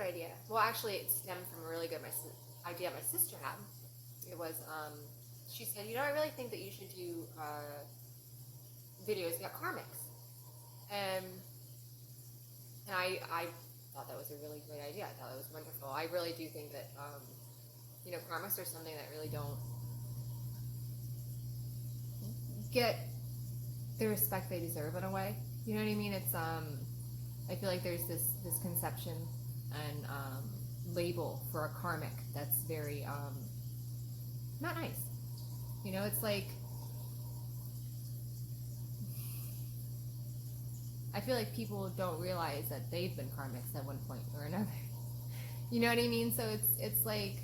idea. Well, actually, it stemmed from a really good idea my sister had. It was, she said, you know, I really think that you should do videos about karmics. And I thought that was a really great idea. I thought it was wonderful. I really do think that, you know, karmics are something that really don't get the respect they deserve in a way. You know what I mean? It's, I feel like there's this conception and label for a karmic that's very, not nice. You know, it's like, I feel like people don't realize that they've been karmics at one point or another. You know what I mean? So it's like,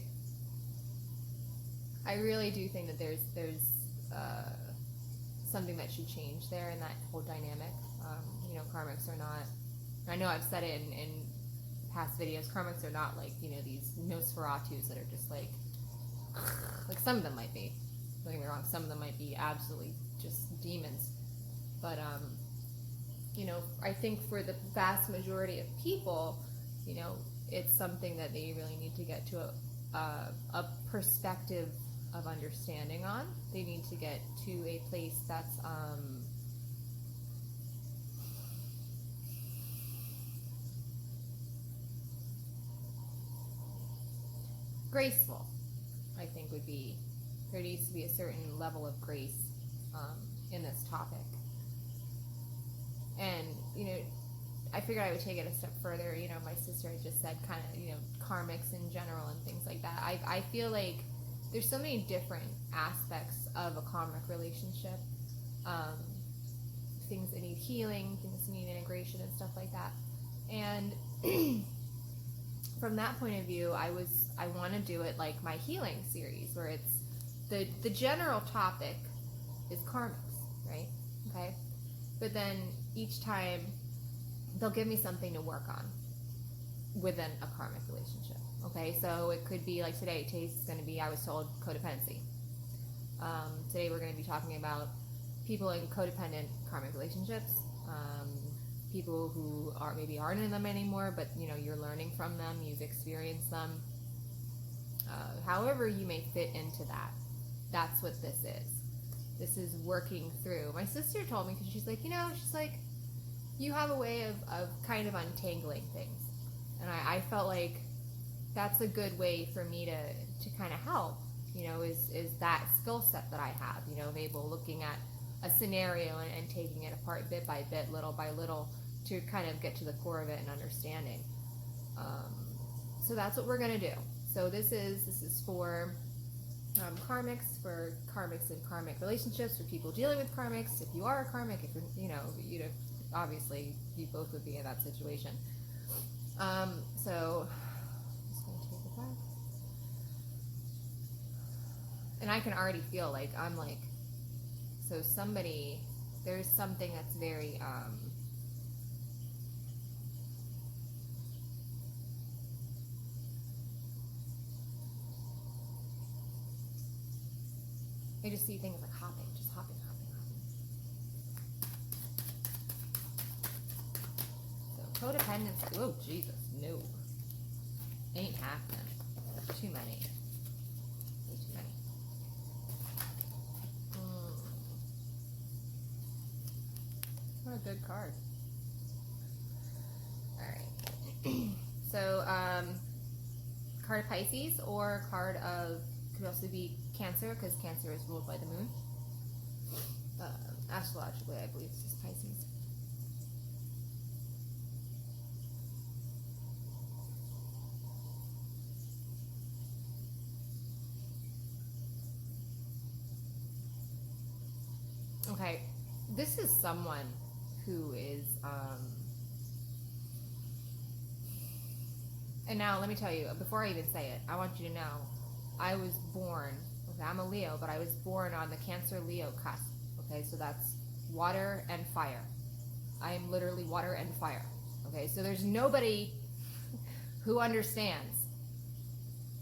I really do think that there's something that should change there in that whole dynamic. You know, karmics are not, I know I've said it in past videos, karmics are not like, you know, these Nosferatus that are just like some of them might be, don't get me wrong, some of them might be absolutely just demons. But, you know, I think for the vast majority of people, you know, it's something that they really need to get to a perspective of understanding on. They need to get to a place that's graceful. I think would be, there needs to be a certain level of grace in this topic. And, you know, I figured I would take it a step further. You know, my sister had just said kind of, you know, karmics in general and things like that. I feel like there's so many different aspects of a karmic relationship. Things that need healing, things that need integration and stuff like that. And from that point of view, I want to do it like my healing series, where it's the general topic is karmics, right? Okay. But then each time they'll give me something to work on within a karmic relationship. Okay, so it could be like today's going to be, I was told, codependency. Today we're going to be talking about people in codependent karmic relationships, people who maybe aren't in them anymore, but you know, you're learning from them, you've experienced them. However you may fit into that, that's what this is. This is working through. My sister told me, because she's like, you know, she's like, you have a way of kind of untangling things. And I felt like that's a good way for me to kind of help, you know, is that skill set that I have, you know, of able looking at a scenario and taking it apart bit by bit, little by little, to kind of get to the core of it and understanding. So that's what we're going to do. So this is for karmics, for karmics and karmic relationships, for people dealing with karmics. If you are a karmic, if you're, you know, obviously you both would be in that situation. So I'm just going to take it back. And I can already feel like I'm like, so somebody, there's something that's very, I just see things like hopping, just hopping. So codependency, oh Jesus, no. Ain't happening. Too many. Way too many. What a good card. Alright. So, card of Pisces, or card of, could also be Cancer, because Cancer is ruled by the moon. Astrologically, I believe this is Pisces. Okay, this is someone who is, and now let me tell you, before I even say it, I want you to know, I was born, okay, I'm a Leo, but I was born on the Cancer-Leo cusp, okay, so that's water and fire. I am literally water and fire, okay, so there's nobody who understands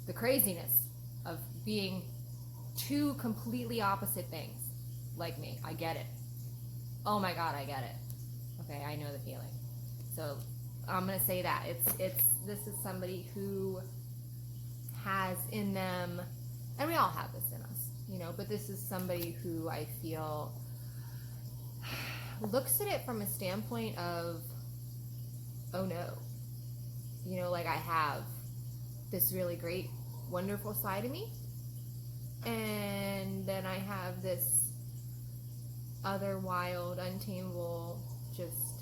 the craziness of being two completely opposite things like me. I get it. Oh my God, I get it. Okay, I know the feeling. So I'm gonna say that this is somebody who has in them, and we all have this in us, you know, but this is somebody who I feel looks at it from a standpoint of, oh no, you know, like I have this really great, wonderful side of me, and then I have this other wild, untamable, just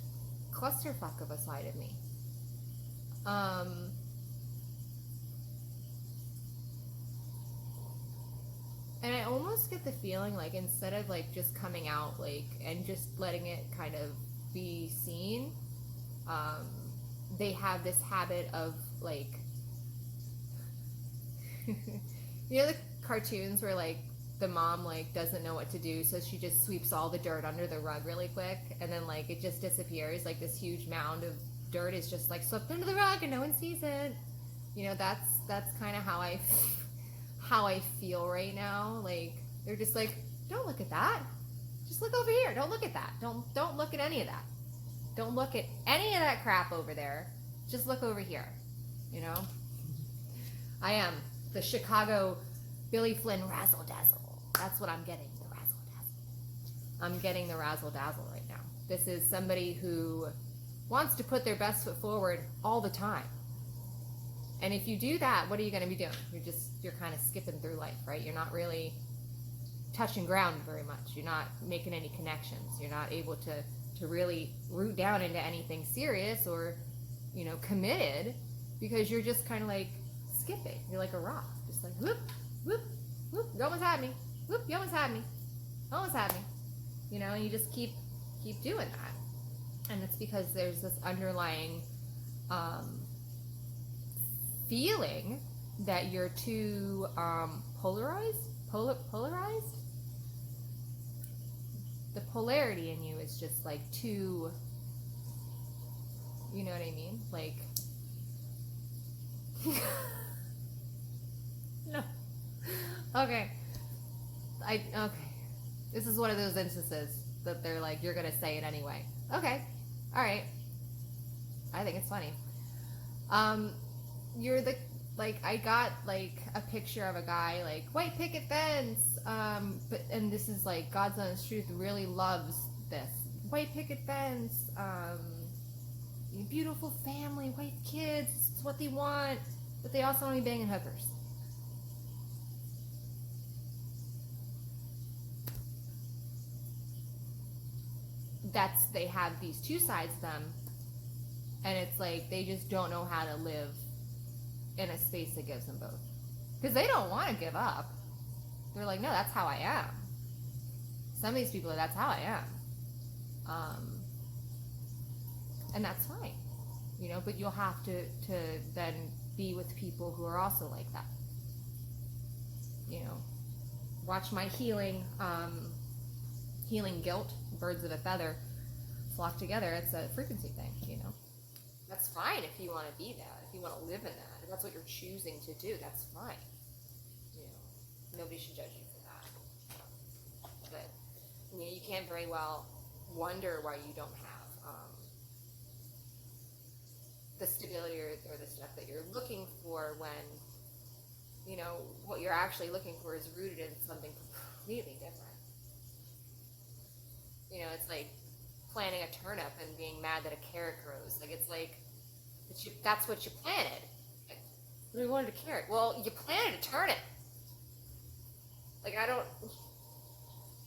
clusterfuck of a side of me. And I almost get the feeling like instead of like just coming out like and just letting it kind of be seen, they have this habit of like, you know, the cartoons where like the mom like doesn't know what to do, so she just sweeps all the dirt under the rug really quick, and then like it just disappears, like this huge mound of dirt is just like swept under the rug and no one sees it. You know, that's kind of how I feel right now. Like they're just like, don't look at that, just look over here, don't look at that, don't look at any of that, don't look at any of that crap over there, just look over here. You know, I am the Chicago Billy Flynn razzle dazzle. That's what I'm getting, the razzle dazzle. I'm getting the razzle dazzle right now. This is somebody who wants to put their best foot forward all the time. And if you do that, what are you going to be doing? You're kind of skipping through life, right? You're not really touching ground very much. You're not making any connections. You're not able to really root down into anything serious or, you know, committed, because you're just kind of like skipping. You're like a rock, just like whoop, whoop, whoop. You almost had me. Whoop, you almost had me. Almost had me. You know, and you just keep doing that. And it's because there's this underlying feeling that you're too polarized. The polarity in you is just like too, you know what I mean? Like, no. Okay. Okay. This is one of those instances that they're like, you're gonna say it anyway. Okay. All right. I think it's funny. You're the, like, I got like a picture of a guy like white picket fence, and this is like God's honest truth really loves this white picket fence, beautiful family, white kids, it's what they want, but they also want to be banging hookers. They have these two sides to them, and it's like they just don't know how to live in a space that gives them both, because they don't want to give up. They're like, no, that's how I am. Some of these people are, that's how I am, and that's fine, you know, but you'll have to then be with people who are also like that. You know, watch my healing guilt, birds of a feather flock together. It's a frequency thing, you know. That's fine if you want to be that, if you want to live in that, if that's what you're choosing to do, that's fine. You know, nobody should judge you for that. But, you know, you can very well wonder why you don't have the stability or the stuff that you're looking for, when, you know, what you're actually looking for is rooted in something completely different. You know, it's like planting a turnip and being mad that a carrot grows. Like, it's like, that's what you planted. Like, we wanted a carrot. Well, you planted a turnip. Like, I don't,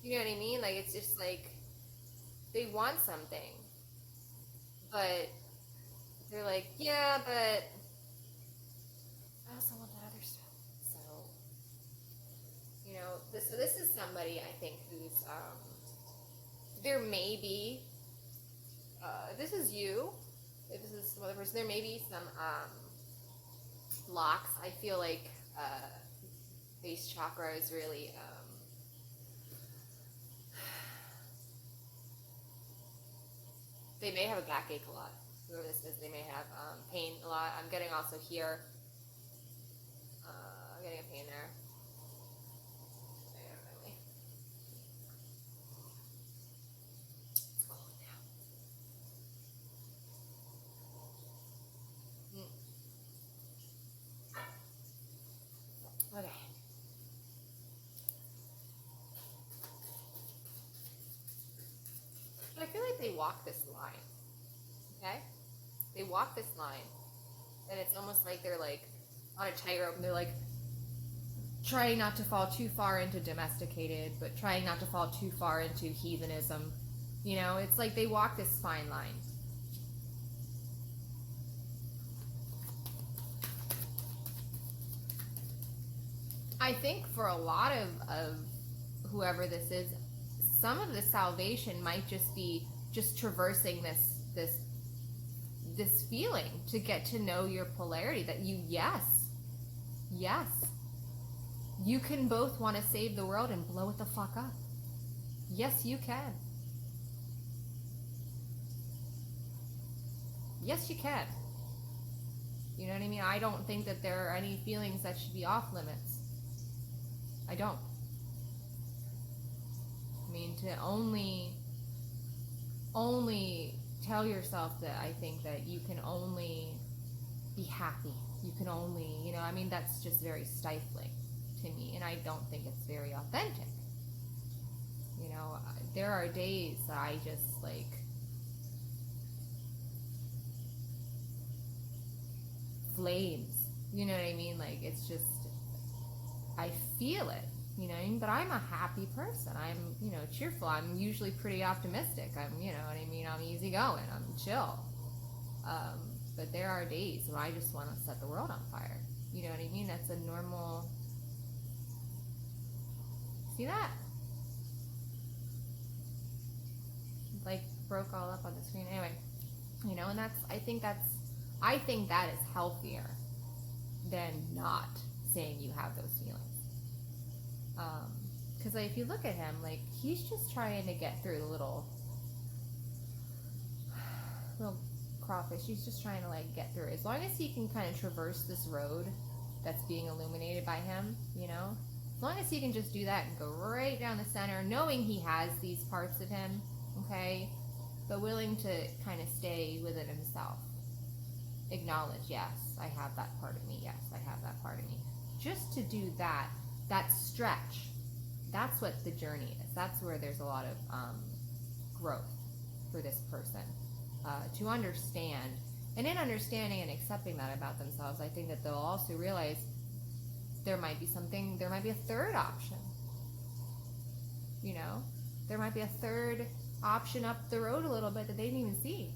you know what I mean? Like, it's just like, they want something, but they're like, yeah, but I also want that other stuff. So, you know, this is somebody, I think, who's, there may be, this is you, if this is some other person, there may be some blocks. I feel like base chakra is really, they may have a backache a lot. Whoever this is, they may have pain a lot. I'm getting also here, I'm getting a pain there. like they walk this line, okay? They walk this line, and it's almost like they're like on a tightrope, and they're like trying not to fall too far into domesticated, but trying not to fall too far into heathenism. You know, it's like they walk this fine line. I think for a lot of whoever this is, some of the salvation might just be just traversing this feeling to get to know your polarity, that yes, you can both want to save the world and blow it the fuck up. Yes, you can. Yes, you can. You know what I mean? I don't think that there are any feelings that should be off limits. I don't. I mean, to only tell yourself that, I think that you can only be happy. You can only, you know, I mean, that's just very stifling to me, and I don't think it's very authentic. You know, there are days that I just like flames. You know what I mean? Like, it's just, I feel it, you know what I mean? But I'm a happy person. I'm, you know, cheerful. I'm usually pretty optimistic. I'm, you know what I mean? I'm easygoing. I'm chill. But there are days when I just want to set the world on fire. You know what I mean? That's a normal... See that? Like, broke all up on the screen. Anyway, you know, and that's, I think that is healthier than not saying you have those feelings. Because like, if you look at him, like, he's just trying to get through the little crawfish. He's just trying to like get through. As long as he can kind of traverse this road that's being illuminated by him, you know, as long as he can just do that and go right down the center, knowing he has these parts of him, okay, but willing to kind of stay within himself. Acknowledge, yes, I have that part of me. Yes, I have that part of me. Just to do that stretch, that's what the journey is. That's where there's a lot of growth for this person. To understand, and in understanding and accepting that about themselves, I think that they'll also realize there might be a third option. You know, there might be a third option up the road a little bit that they didn't even see.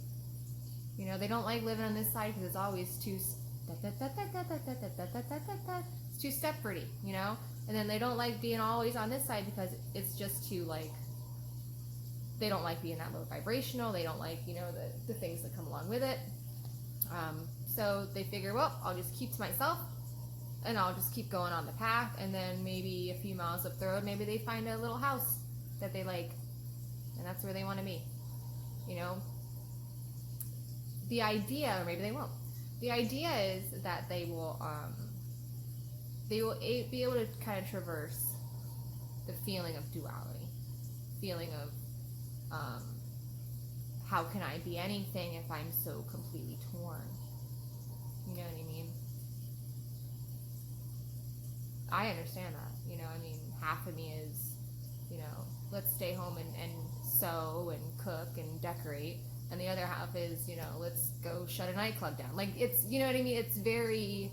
You know, they don't like living on this side because it's always too Stepfordy, you know? And then they don't like being always on this side because it's just too, like, they don't like being that low vibrational. They don't like, you know, the things that come along with it. So they figure, well, I'll just keep to myself and I'll just keep going on the path. And then maybe a few miles up the road, maybe they find a little house that they like, and that's where they want to be, you know? The idea, or maybe they won't. The idea is that they will be able to kind of traverse the feeling of duality, feeling of how can I be anything if I'm so completely torn? You know what I mean? I understand that. You know, I mean, half of me is, you know, let's stay home and sew and cook and decorate. And the other half is, you know, let's go shut a nightclub down. Like, it's, you know what I mean? It's very,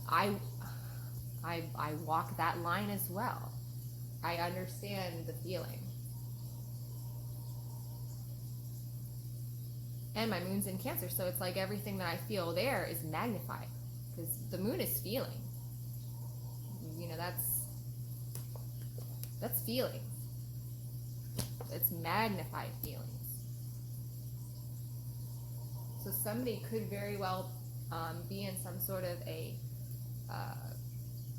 I walk that line as well. I understand the feeling. And my moon's in Cancer, so it's like everything that I feel there is magnified. Because the moon is feeling. You know, that's feeling. It's magnified feelings. So somebody could very well be in some sort of a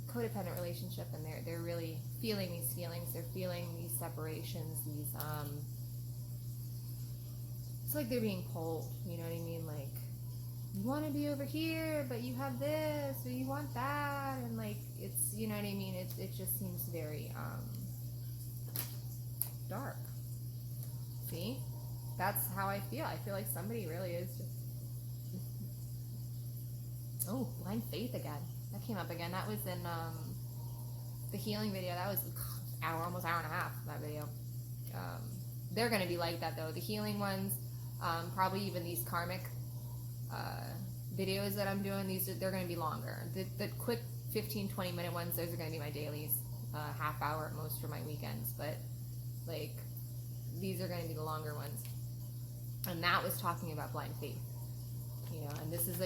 codependent relationship, and they're really feeling these feelings. They're feeling these separations, these it's like they're being pulled, you know what I mean? Like, you want to be over here, but you have this, or you want that, and like, it's, you know what I mean? It just seems very dark. See? That's how I feel. I feel like somebody really is just... Oh, blind faith again. That came up again. That was in the healing video. That was almost hour and a half, that video. they're going to be like that though. The healing ones, probably even these karmic videos that I'm doing, they're going to be longer. The quick 15-20 minute ones, those are going to be my dailies, half hour at most for my weekends, but like these are going to be the longer ones. And that was talking about blind faith, you know, and this is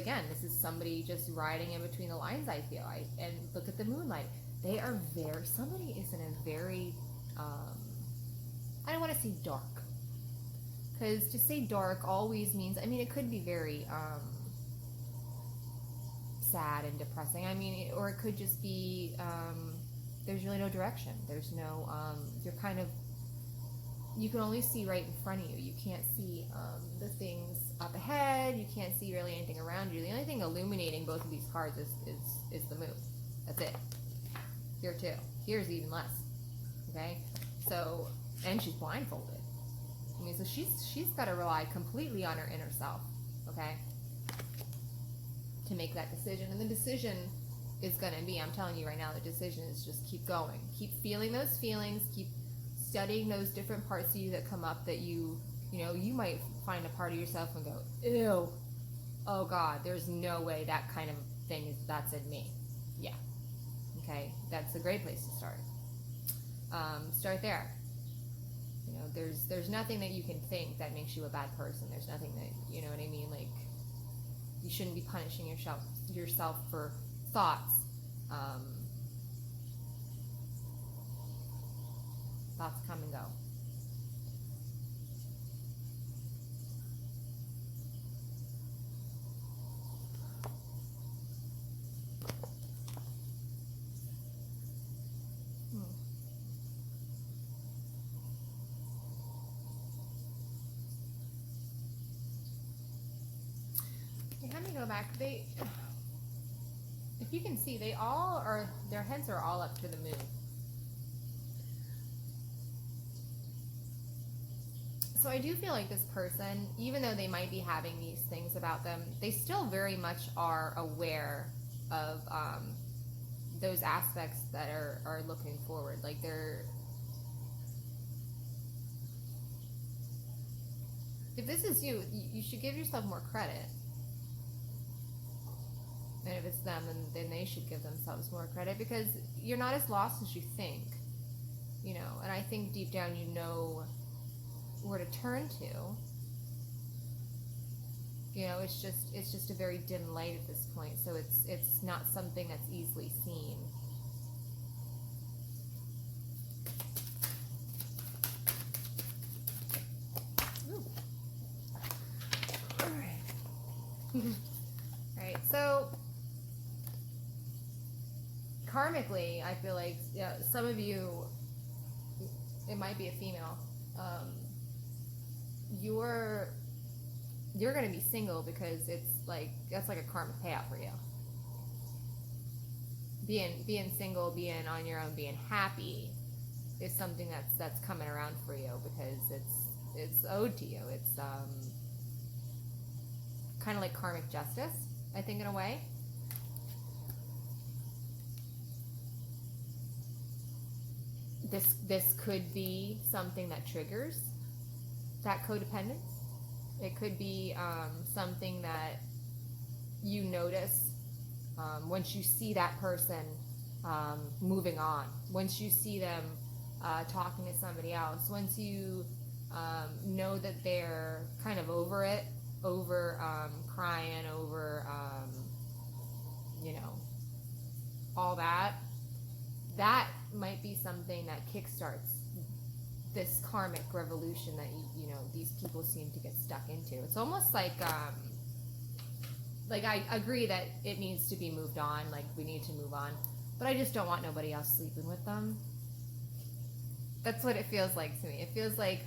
somebody just riding in between the lines, I feel. And look at the moonlight. They are somebody is in a very, I don't want to say dark, because to say dark always means, I mean, it could be very sad and depressing. I mean, or it could just be, there's really no direction. There's no, you're kind of, you can only see right in front of you. You can't see the things up ahead. You can't see really anything around you. The only thing illuminating both of these cards is the moon. That's it. Here too. Here's even less. Okay? So, and she's blindfolded. I mean, so she's got to rely completely on her inner self. Okay? To make that decision. And the decision is going to be, I'm telling you right now, the decision is just keep going. Keep feeling those feelings. Keep studying those different parts of you that come up that you know, you might find a part of yourself and go, ew, oh God, there's no way that kind of thing that's in me. Yeah. Okay. That's a great place to start. Start there. You know, there's nothing that you can think that makes you a bad person. There's nothing that, you know what I mean? Like, you shouldn't be punishing yourself for thoughts. Thoughts come and go. Okay, let me go back. If you can see, their heads are all up to the moon. So I do feel like this person, even though they might be having these things about them, they still very much are aware of those aspects that are looking forward. Like if this is you, you should give yourself more credit. And if it's them, then they should give themselves more credit, because you're not as lost as you think, you know. And I think deep down you know where to turn to. You know, it's just a very dim light at this point, so it's not something that's easily seen. Ooh. All right. All right. So karmically, I feel like some of you, it might be a female. You're going to be single because that's like a karmic payout for you. Being single, being on your own, being happy is something that's coming around for you, because it's owed to you. It's kind of like karmic justice, I think, in a way. This could be something that triggers that codependence. It could be something that you notice once you see that person moving on, once you see them talking to somebody else, once you know that they're kind of over it, over crying, over you know, all that. That might be something that kickstarts this karmic revolution that you know these people seem to get stuck into. It's almost like I agree that it needs to be moved on, like we need to move on, but I just don't want nobody else sleeping with them. That's what it feels like to me. It feels like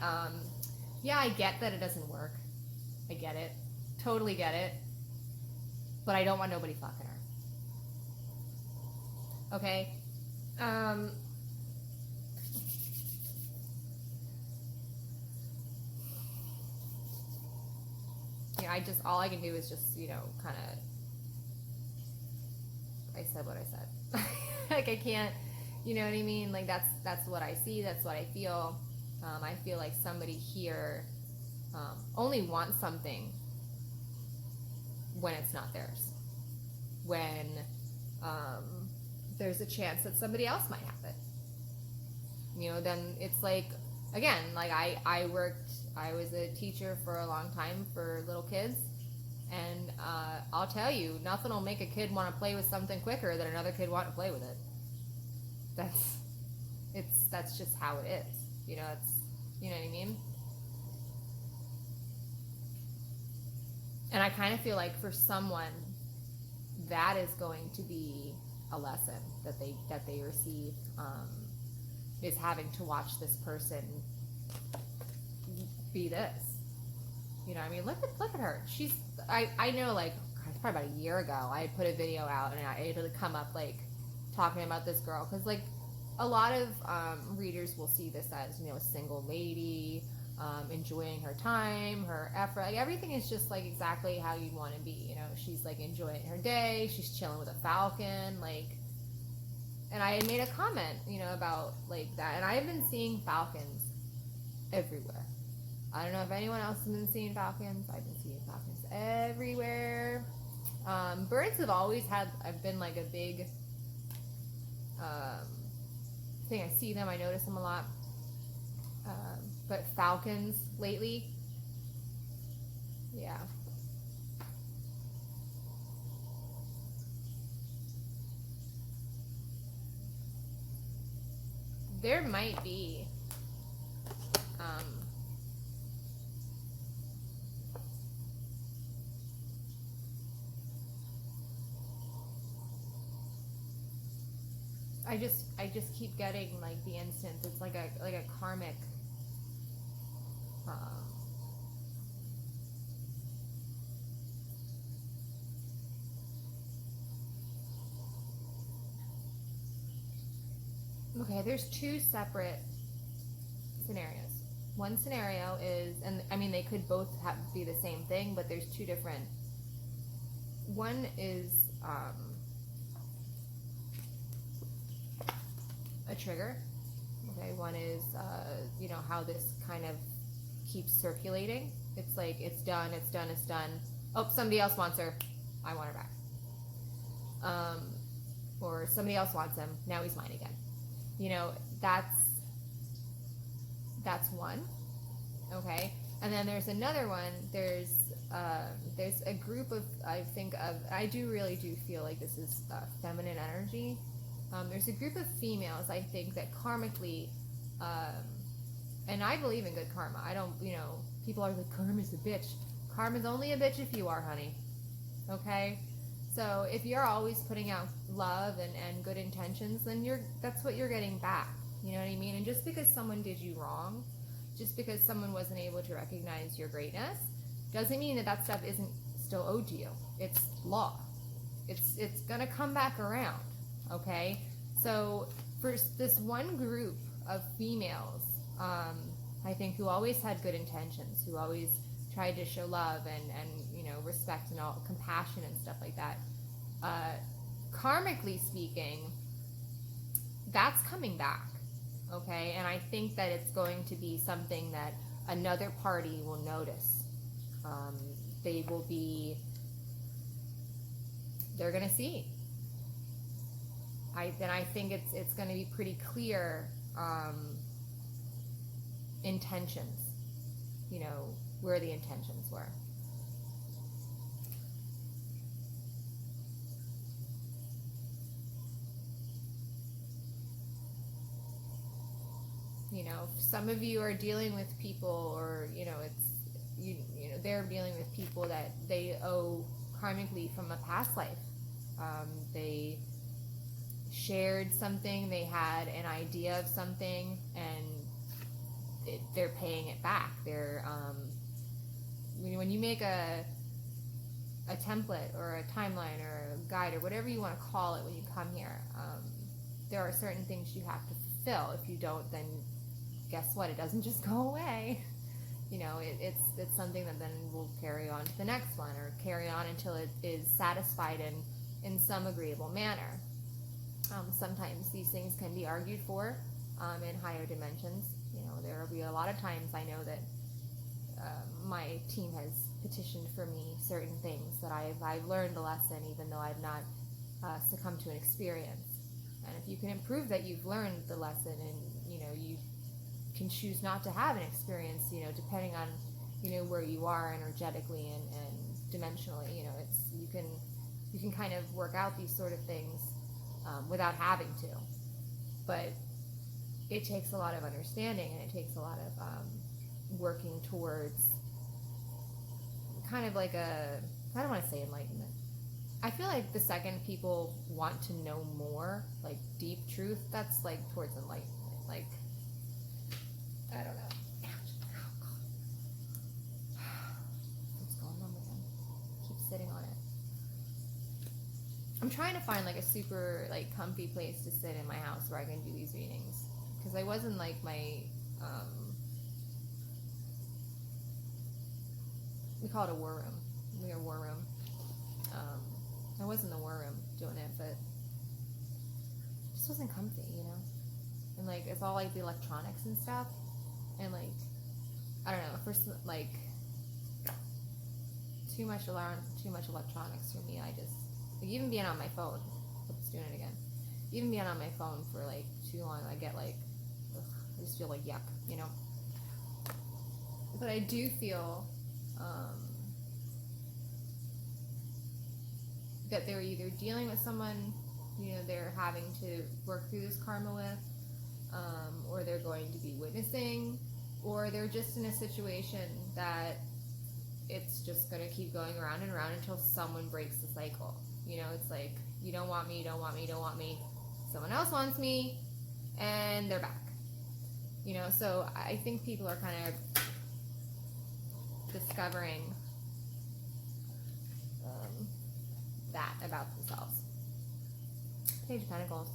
yeah, I get that it doesn't work. I get it. Totally get it. But I don't want nobody fucking her. Okay? You know, all I can do is just, you know, kind of, I said what I said. Like, I can't, you know what I mean? Like, that's what I see, that's what I feel. I feel like somebody here only wants something when it's not theirs. When there's a chance that somebody else might have it. You know, then it's like, again, like I was a teacher for a long time for little kids. And I'll tell you, nothing will make a kid want to play with something quicker than another kid want to play with it. That's just how it is. You know, you know what I mean? And I kind of feel like for someone, that is going to be a lesson that they receive, is having to watch this person be this. You know, I mean, look at her. I know, like, probably about a year ago, I had put a video out, and I had to come up, like, talking about this girl, because, like, a lot of readers will see this as, you know, a single lady, enjoying her time, her effort, like, everything is just, like, exactly how you'd want to be, you know, she's, like, enjoying her day, she's chilling with a falcon, like, and I had made a comment, you know, about, like, that, and I have been seeing falcons everywhere. I don't know if anyone else has been seeing falcons. I've been seeing falcons everywhere. Birds have been like a big thing. I see them, I notice them a lot. But falcons lately, yeah. There might be I just keep getting like the instance. It's like a karmic okay, there's two separate scenarios. One scenario is, and I mean they could both be the same thing, but there's two different. One is a trigger. Okay, one is you know, how this kind of keeps circulating. It's like it's done. Oh, somebody else wants her. I want her back. Or somebody else wants him. Now he's mine again. You know, that's one. Okay, and then there's another one. There's a group of, I really do feel like this is feminine energy. There's a group of females, I think, that karmically, and I believe in good karma. I don't, you know, people are like, karma's a bitch. Karma's only a bitch if you are, honey. Okay? So if you're always putting out love and good intentions, then that's what you're getting back. You know what I mean? And just because someone did you wrong, just because someone wasn't able to recognize your greatness, doesn't mean that stuff isn't still owed to you. It's law. It's gonna come back around. Okay, so for this one group of females, I think, who always had good intentions, who always tried to show love and you know, respect and all, compassion and stuff like that, karmically speaking, that's coming back. Okay, and I think that it's going to be something that another party will notice. They're gonna see. I think it's going to be pretty clear intentions, you know, where the intentions were. You know, some of you are dealing with people, or you know, you know, they're dealing with people that they owe karmically from a past life. They shared something, they had an idea of something, and they're paying it back. They're when you make a template or a timeline or a guide or whatever you want to call it when you come here, there are certain things you have to fulfill. If you don't, then guess what? It doesn't just go away. You know, it's something that then will carry on to the next one, or carry on until it is satisfied in some agreeable manner. Sometimes these things can be argued for in higher dimensions. You know, there will be a lot of times I know that my team has petitioned for me certain things that I've learned the lesson, even though I've not succumbed to an experience. And if you can improve that you've learned the lesson, and you know, you can choose not to have an experience, you know, depending on, you know, where you are energetically and dimensionally, you know, it's you can kind of work out these sort of things without having to. But it takes a lot of understanding, and it takes a lot of working towards kind of like a, I don't want to say enlightenment. I feel like the second people want to know more, like deep truth, that's like towards enlightenment. Like, I don't know. What's going on with them? Keep sitting on it. I'm trying to find like a super like comfy place to sit in my house where I can do these readings, because I was in like my we call it a war room. We are war room. I was in the war room doing it, but it just wasn't comfy, you know. And like it's all like the electronics and stuff, and like I don't know. First, like too much alarm, too much electronics for me. I just like even being on my phone. Oops, doing it again. Even being on my phone for like too long, I get like ugh, I just feel like yuck, you know. But I do feel that they're either dealing with someone, you know, they're having to work through this karma with, or they're going to be witnessing, or they're just in a situation that it's just going to keep going around and around until someone breaks the cycle. You know, it's like, you don't want me, you don't want me, you don't want me. Someone else wants me, and they're back. You know, so I think people are kind of discovering that about themselves. Page of Pentacles.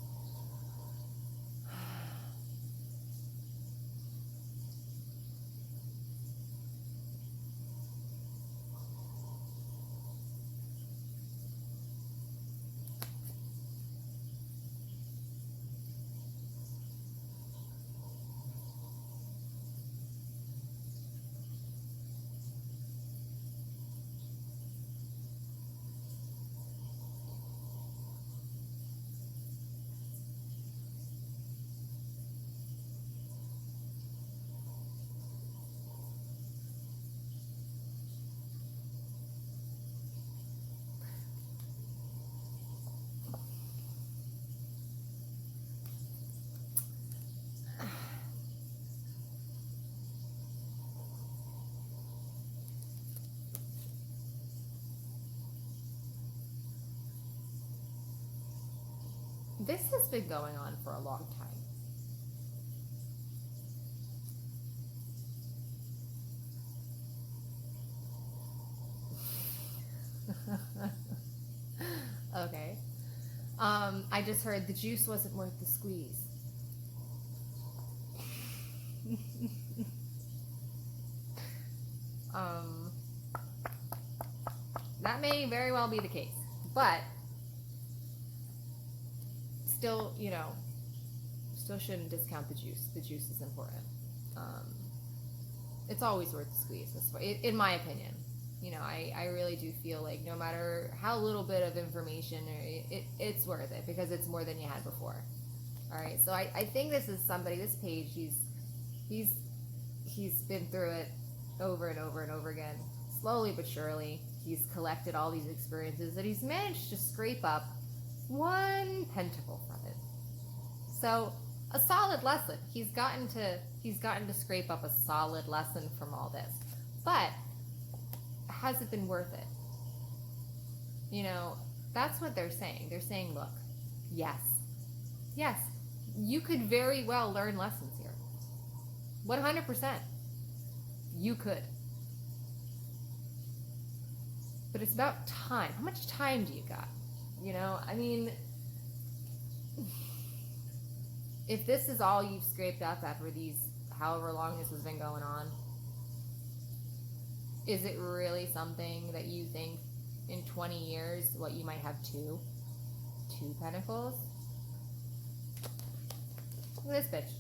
This has been going on for a long time. Okay. I just heard the juice wasn't worth the squeeze. That may very well be the case, but still, you know, still shouldn't discount the juice. The juice is important. It's always worth the squeeze, in my opinion. You know, I really do feel like no matter how little bit of information, it's worth it, because it's more than you had before. All right, so I think this is somebody, this page, he's been through it over and over and over again, slowly but surely. He's collected all these experiences that he's managed to scrape up one pentacle from it. So a solid lesson. He's gotten to scrape up a solid lesson from all this. But has it been worth it? You know, that's what they're saying. They're saying, look, yes, you could very well learn lessons here. 100%. You could. But it's about time. How much time do you got? You know, I mean, if this is all you've scraped up after these, however long this has been going on, is it really something that you think in 20 years, what, you might have two pentacles? Look at this bitch.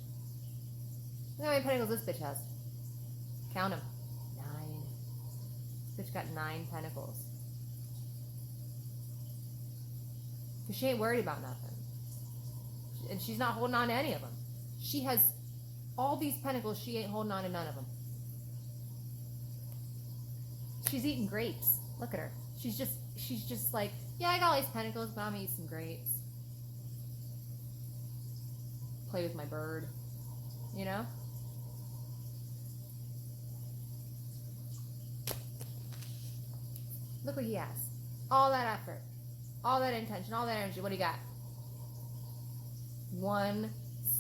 Look how many pentacles this bitch has. Count them. 9. This bitch got 9 pentacles. Because she ain't worried about nothing. And she's not holding on to any of them. She has all these pentacles. She ain't holding on to none of them. She's eating grapes. Look at her. She's just like, yeah, I got all these pentacles, but I'm gonna eat some grapes. Play with my bird. You know? Look what he has. All that effort. All that intention. All that energy. What do you got? 1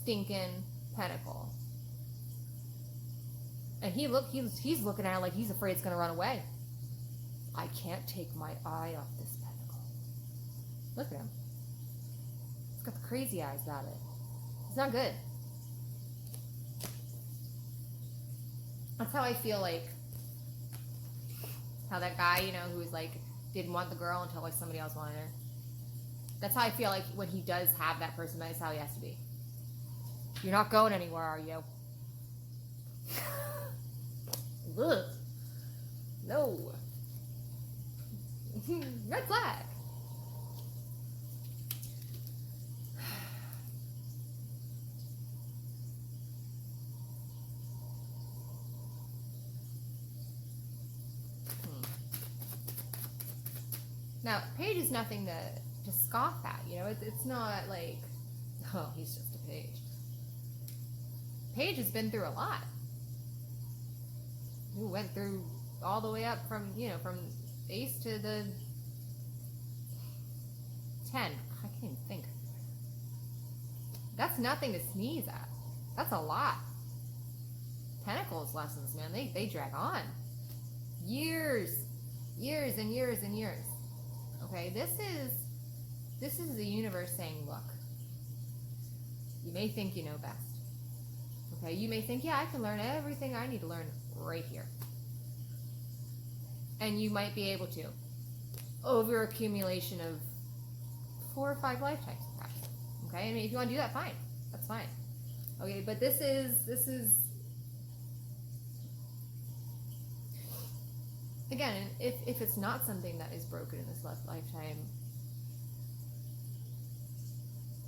stinking pentacle. And he's looking at her like he's afraid it's gonna run away. I can't take my eye off this pentacle. Look at him. He's got the crazy eyes about it. It's not good. That's how I feel like how that guy, you know, who was like didn't want the girl until like somebody else wanted her. That's how I feel like when he does have that person, that's how he has to be. You're not going anywhere, are you? Ugh. No. Red flag. Now, Paige is nothing to scoff at, you know. It's not like, oh, he's just a Paige. Paige has been through a lot. Who went through all the way up from, you know, from Ace to the 10. I can't even think. That's nothing to sneeze at. That's a lot. Pentacles lessons, man, they drag on. Years and years and years. Okay, this is the universe saying, look, you may think you know best. Okay, you may think, yeah, I can learn everything I need to learn right here. And you might be able to. Over accumulation of 4 or 5 lifetimes, perhaps. Okay, I mean, if you want to do that, fine. That's fine. Okay, but this is again, if it's not something that is broken in this lifetime,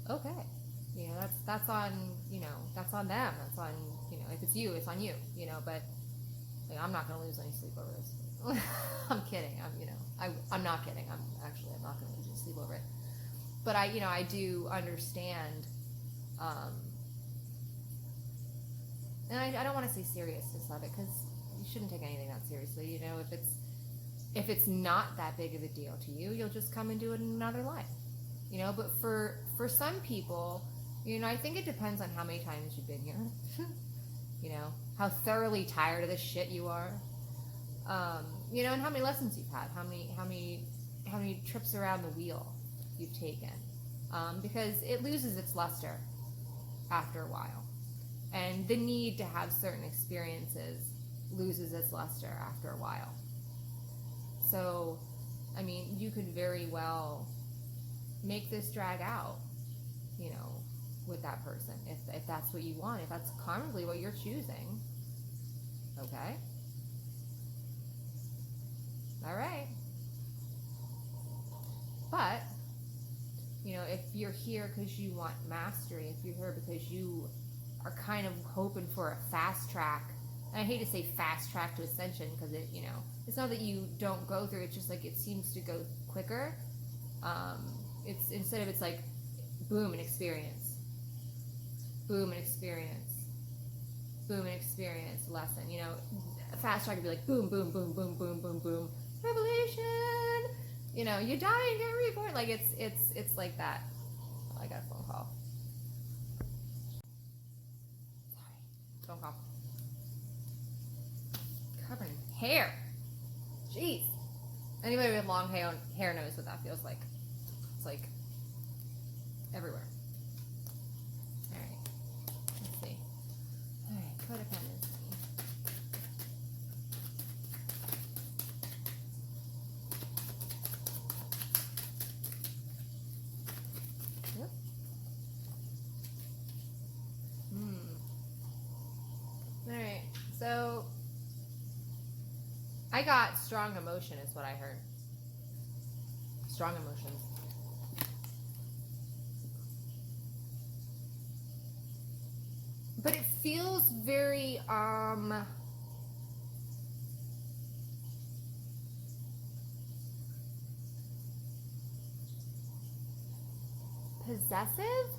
okay, you know, that's on, you know, that's on them. That's on, you know, if it's you, it's on you, you know. But like, I'm not gonna lose any sleep over this. I'm kidding. I'm not kidding. I'm not gonna lose any sleep over it. But I do understand, and I don't want to say seriousness of it, because you shouldn't take anything that seriously. You know, if it's not that big of a deal to you, you'll just come and do it in another life. You know, but for some people, you know, I think it depends on how many times you've been here. You know, how thoroughly tired of this shit you are. You know, and how many lessons you've had, how many trips around the wheel you've taken. Because it loses its luster after a while. And the need to have certain experiences loses its luster after a while. So, I mean, you could very well make this drag out, you know, with that person, if that's what you want, if that's karmically what you're choosing. Okay? All right. But, you know, if you're here because you want mastery, if you're here because you are kind of hoping for a fast track, and I hate to say fast track to ascension, because it, you know, it's not that you don't go through, it's just like it seems to go quicker. It's instead of, it's like boom, an experience, boom, an experience, boom, an experience lesson. You know, a fast track would be like boom, boom, boom, boom, boom, boom, boom, revelation. You know, you die and get reborn. Like it's like that. Oh, I got a phone call. Sorry, phone call. Covering hair. Jeez. Anybody with long hair knows what that feels like. It's like everywhere. All right. Let's see. All right. Codependency. Yep. I got strong emotion is what I heard. Strong emotions. But it feels very, possessive?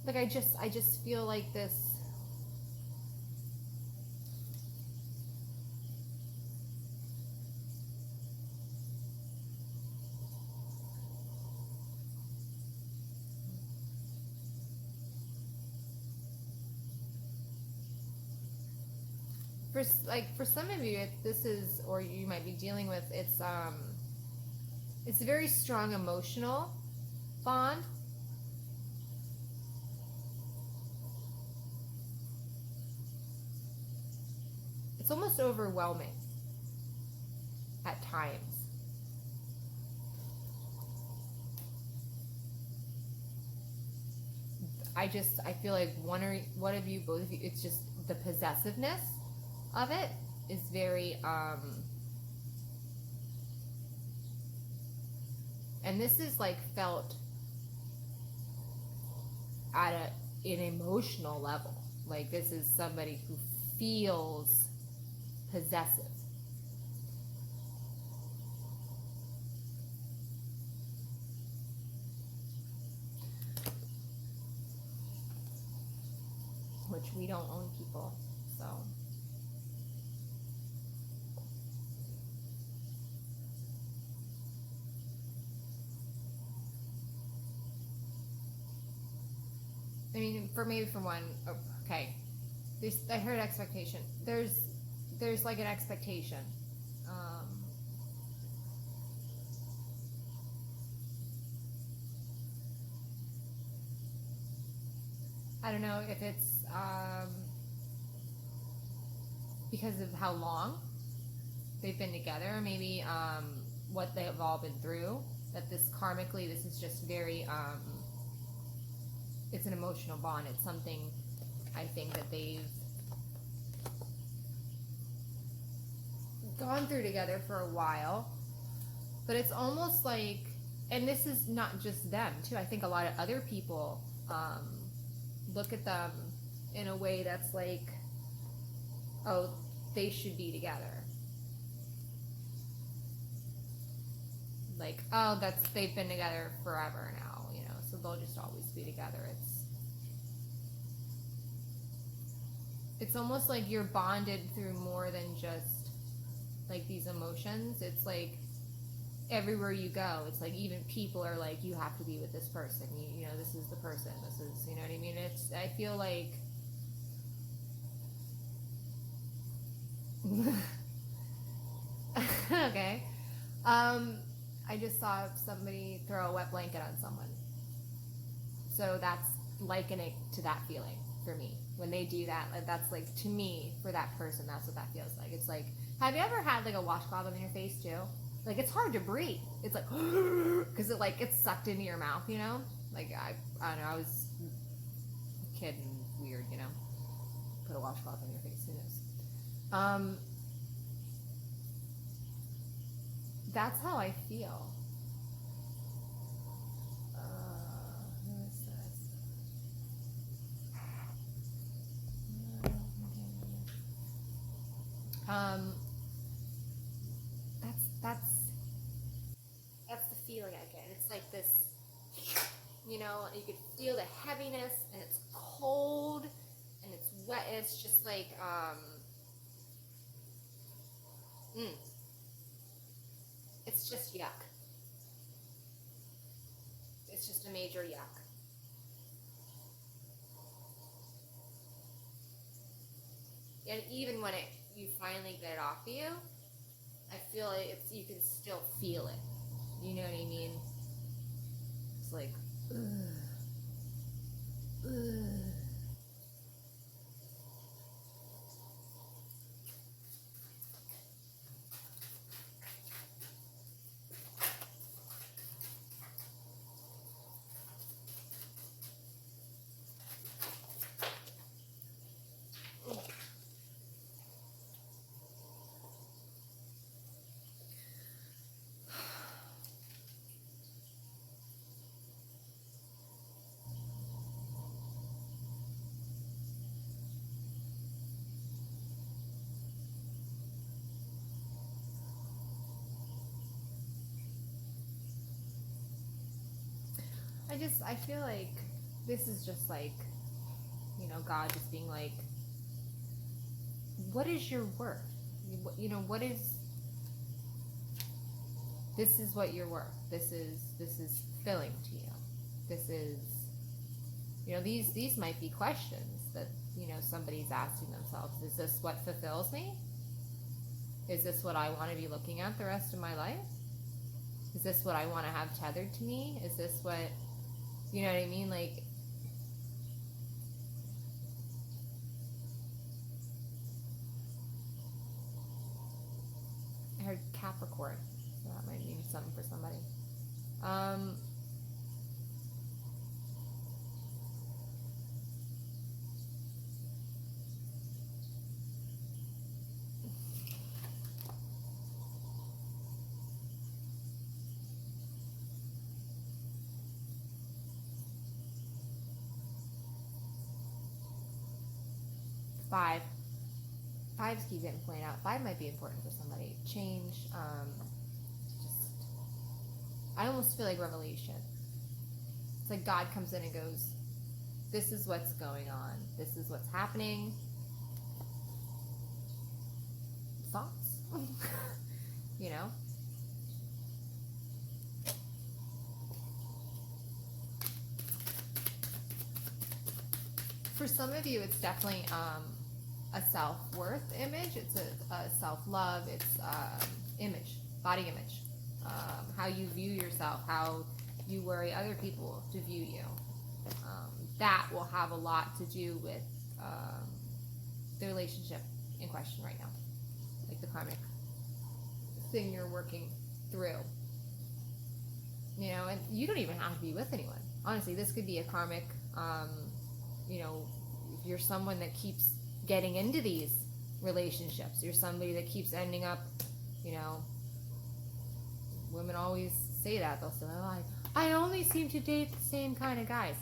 Like I just feel like this. For some of you, this is, or you might be dealing with, it's a very strong emotional bond. It's almost overwhelming at times. I feel like one of you, both of you, it's just the possessiveness of it is very, and this is like felt at an emotional level. Like this is somebody who feels possessive. Which we don't own people, so. I mean, for one, okay. I heard expectation. There's like an expectation. I don't know if it's because of how long they've been together, or maybe what they've all been through. That this karmically, this is just very. It's an emotional bond. It's something I think that they've gone through together for a while. But it's almost like, and this is not just them too, I think a lot of other people look at them in a way that's like, oh, they should be together. Like, oh, they've been together forever now, you know, so they'll just always be together. It's almost like you're bonded through more than just like these emotions. It's like everywhere you go, it's like even people are like, you have to be with this person. You know, this is the person. This is, you know what I mean? I feel like okay. I just saw somebody throw a wet blanket on someone. So that's likening to that feeling for me. When they do that, that's like, to me, for that person, that's what that feels like. It's like, have you ever had like a washcloth on your face too? Like, it's hard to breathe. It's like, because it like gets sucked into your mouth, you know? Like, I don't know, I was a kid and weird, you know? Put a washcloth on your face, who knows? That's how I feel. Who is this? That's the feeling I get. It's like this, you know, you could feel the heaviness, and it's cold, and it's wet, and it's just like, it's just yuck. It's just a major yuck. And even when you finally get it off of you, I feel like you can still feel it. You know what I mean? It's like, ugh. Ugh. I feel like this is just like, you know, God just being like, what is your worth? You know, what is, this is what you're worth. This is filling to you. This is, you know, these might be questions that, you know, somebody's asking themselves. Is this what fulfills me? Is this what I want to be looking at the rest of my life? Is this what I want to have tethered to me? Is this what, you know what I mean? Like, I heard Capricorn, so that might mean something for somebody. 5. 5s keep getting pointed out. 5 might be important for somebody. Change, just, I almost feel like revelation. It's like God comes in and goes, this is what's going on. This is what's happening. Thoughts? You know? For some of you, it's definitely a self-worth image. It's a self-love. It's image, body image. How you view yourself, how you worry other people to view you. That will have a lot to do with the relationship in question right now. Like the karmic thing you're working through. You know, and you don't even have to be with anyone. Honestly, this could be a karmic, you know, if you're someone that keeps getting into these relationships, you're somebody that keeps ending up, you know, women always say that. They'll say, oh, I only seem to date the same kind of guys.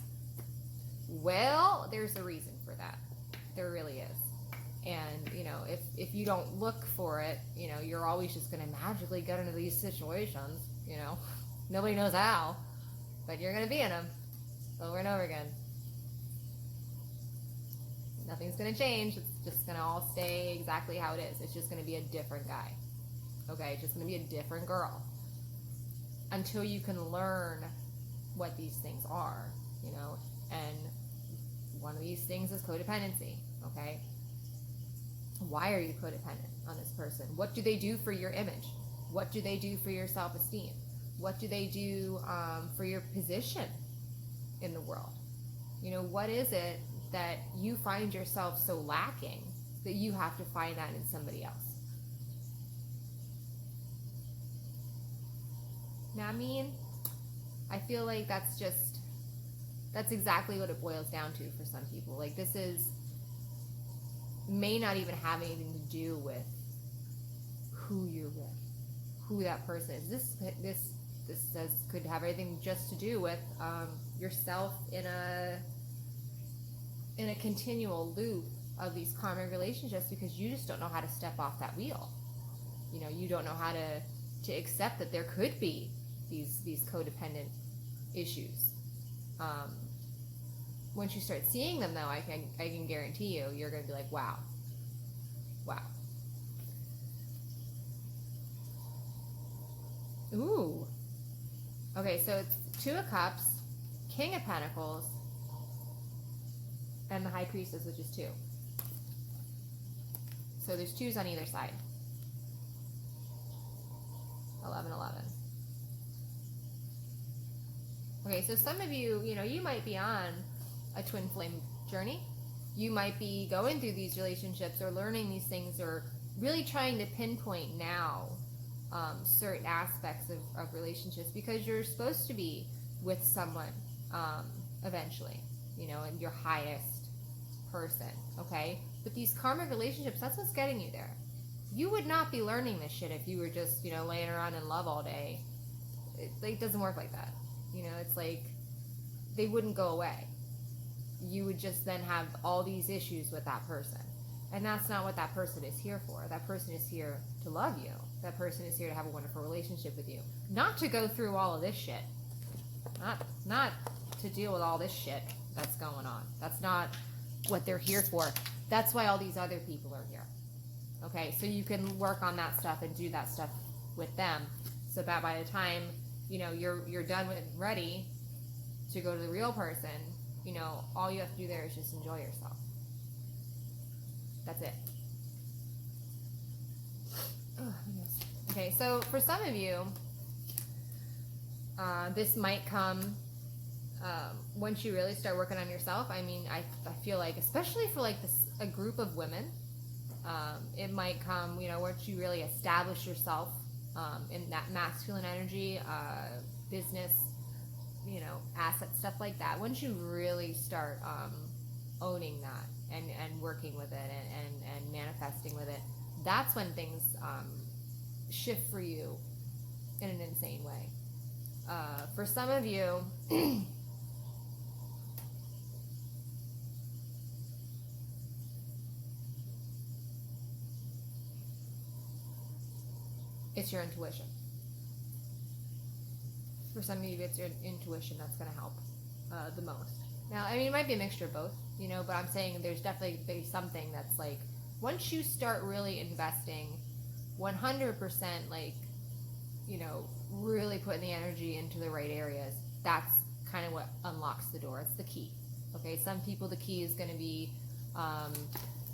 Well, there's a reason for that. There really is. And, you know, if you don't look for it, you know, you're always just going to magically get into these situations, you know. Nobody knows how, but you're going to be in them over and over again. Nothing's going to change. It's just going to all stay exactly how it is. It's just going to be a different guy. Okay? It's just going to be a different girl. Until you can learn what these things are, you know. And one of these things is codependency. Okay? Why are you codependent on this person? What do they do for your image? What do they do for your self-esteem? What do they do for your position in the world? You know, what is it that you find yourself so lacking that you have to find that in somebody else? Now, I mean, I feel like that's exactly what it boils down to for some people. Like, this may not even have anything to do with who you're with, who that person is. This could have everything just to do with yourself in a continual loop of these karmic relationships, because you just don't know how to step off that wheel. You know, you don't know how to accept that there could be these codependent issues. Once you start seeing them, though, I can guarantee you're going to be like, wow. Ooh. Okay, so it's 2 of Cups, King of Pentacles, and the High Priestess, which is 2. So there's 2s on either side. 11. Okay, so some of you, you know, you might be on a twin flame journey. You might be going through these relationships or learning these things, or really trying to pinpoint now certain aspects of relationships, because you're supposed to be with someone eventually, you know, and your highest person, okay? But these karmic relationships, that's what's getting you there. You would not be learning this shit if you were just, you know, laying around in love all day. It doesn't work like that. You know, it's like they wouldn't go away. You would just then have all these issues with that person. And that's not what that person is here for. That person is here to love you. That person is here to have a wonderful relationship with you. Not to go through all of this shit. Not to deal with all this shit that's going on. That's not what they're here for. That's why all these other people are here. Okay, so you can work on that stuff and do that stuff with them, so that by the time, you know, you're done with ready to go to the real person, you know, all you have to do there is just enjoy yourself. That's it. Okay, so for some of you, this might come once you really start working on yourself. I mean, I feel like, especially for like a group of women, it might come, you know, once you really establish yourself in that masculine energy, business, you know, asset stuff like that. Once you really start owning that and working with it and manifesting with it, that's when things shift for you in an insane way. For some of you, it's your intuition. For some of you, it's your intuition that's going to help the most. Now, I mean, it might be a mixture of both, you know, but I'm saying there's definitely something that's like, once you start really investing 100%, like, you know, really putting the energy into the right areas, that's kind of what unlocks the door. It's the key. Okay, some people, the key is going to be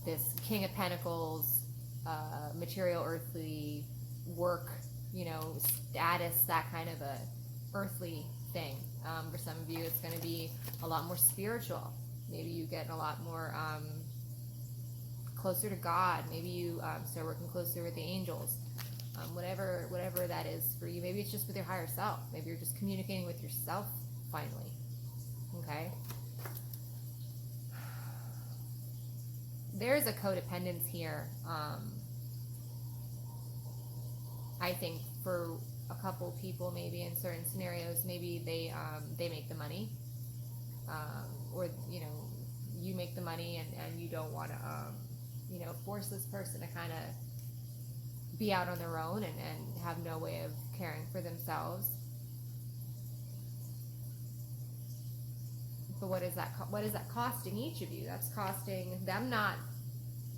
this King of Pentacles, material, earthly, work, you know, status, that kind of a earthly thing. For some of you, it's going to be a lot more spiritual. Maybe you get a lot more closer to God. Maybe you start working closer with the angels. Whatever that is for you. Maybe it's just with your higher self. Maybe you're just communicating with yourself finally. Okay? There's a codependence here. I think for a couple people, maybe in certain scenarios, maybe they make the money, or, you know, you make the money and you don't want to you know, force this person to kind of be out on their own and have no way of caring for themselves. But what is that costing each of you? That's costing them not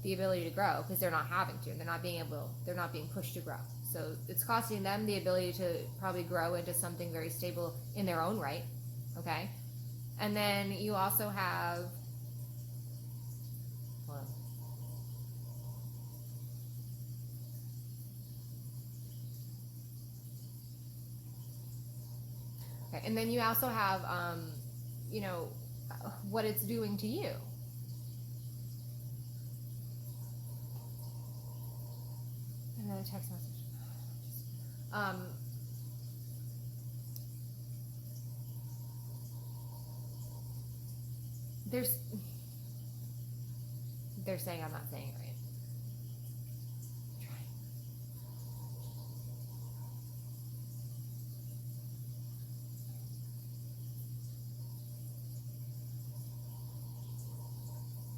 the ability to grow, because they're not having to, they're not being pushed to grow. So it's costing them the ability to probably grow into something very stable in their own right. Okay? And then you also have, okay, and then you also have, you know, what it's doing to you. Another text message. They're saying I'm not saying it right. Try.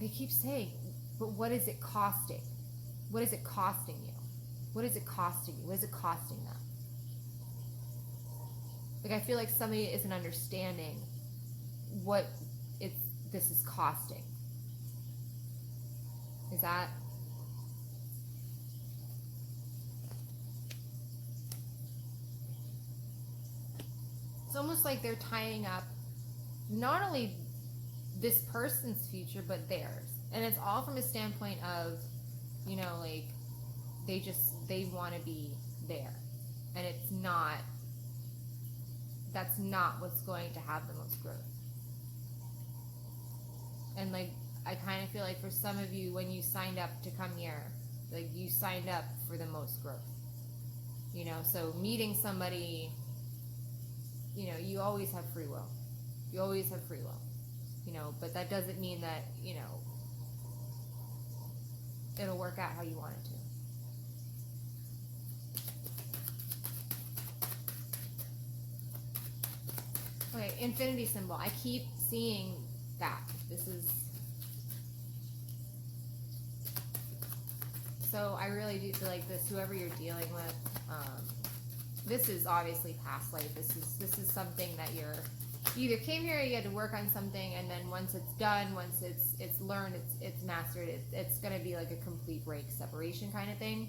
They keep saying, but what is it costing? What is it costing you? What is it costing you? What is it costing them? Like, I feel like somebody isn't understanding what this is costing. Is that? It's almost like they're tying up not only this person's future, but theirs. And it's all from a standpoint of, you know, like, they want to be there. And that's not what's going to have the most growth. And, like, I kind of feel like for some of you, when you signed up to come here, like, you signed up for the most growth. You know, so meeting somebody, you know, you always have free will. You always have free will. You know, but that doesn't mean that, you know, it'll work out how you want it to. Okay, infinity symbol. I keep seeing that. This is... So I really do feel like this, whoever you're dealing with, this is obviously past life. This is something that you're you either came here, you had to work on something, and then once it's done, once it's learned, it's mastered, it's gonna be like a complete break, separation kind of thing.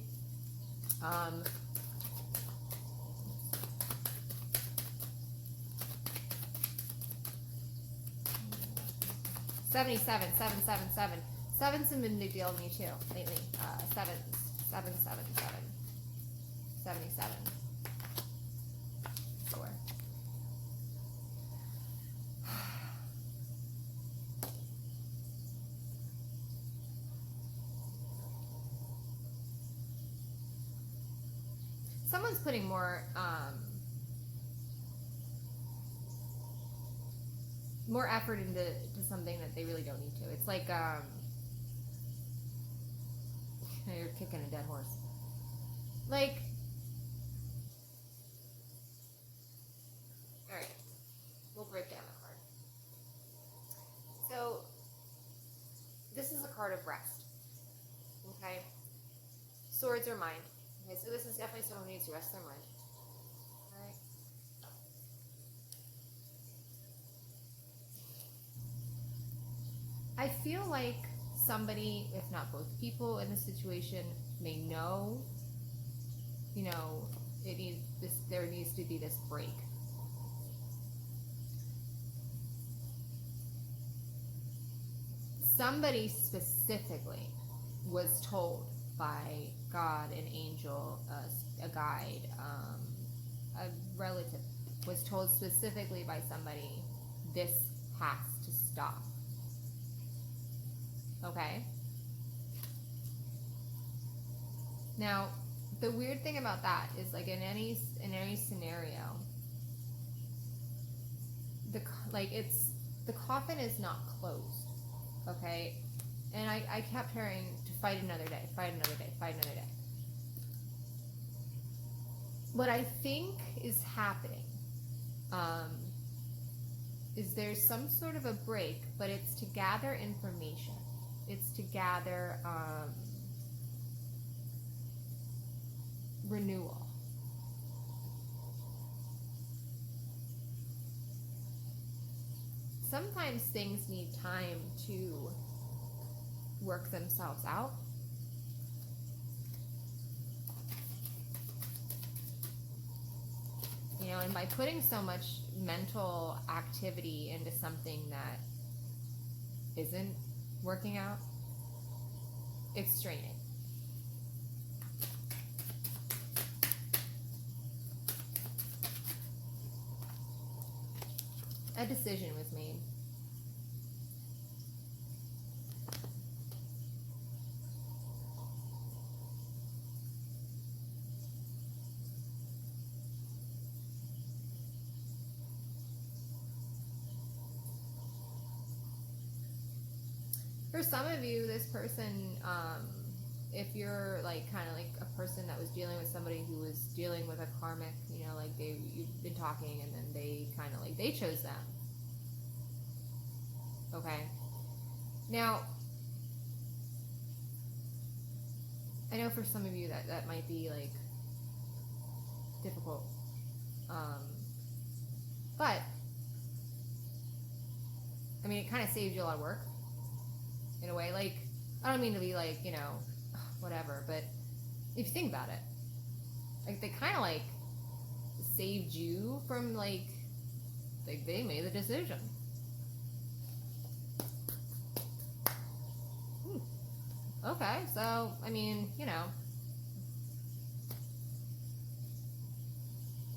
77, 777. Seven's been a big deal to me too lately. Seven, 77. 4. Someone's putting more effort into something that they really don't need to. It's like you're kicking a dead horse. Like, all right, we'll break down the card. So this is a card of rest. Okay, swords are mind. Okay, so this is definitely someone who needs to rest their mind. All right. I feel like somebody, if not both people in the situation, may know, you know, there needs to be this break. Somebody specifically was told by God, an angel, a guide, a relative, was told specifically by somebody, this has to stop. Okay? Now, the weird thing about that is, like, in any scenario, the coffin is not closed. Okay? And I kept hearing to fight another day, fight another day, fight another day. What I think is happening is there's some sort of a break, but it's to gather information. It's to gather renewal. Sometimes things need time to work themselves out. You know, and by putting so much mental activity into something that isn't working out, it's straining. A decision was made. For some of you, this person, if you're like kind of like a person that was dealing with somebody who was dealing with a karmic, you know, like you've been talking and then they kind of like, they chose them. Okay. Now, I know for some of you that might be like difficult. But, I mean, it kind of saved you a lot of work. In a way, like, I don't mean to be like, you know, whatever, but if you think about it, like, they kind of like saved you from like they made the decision. Okay, so I mean, you know,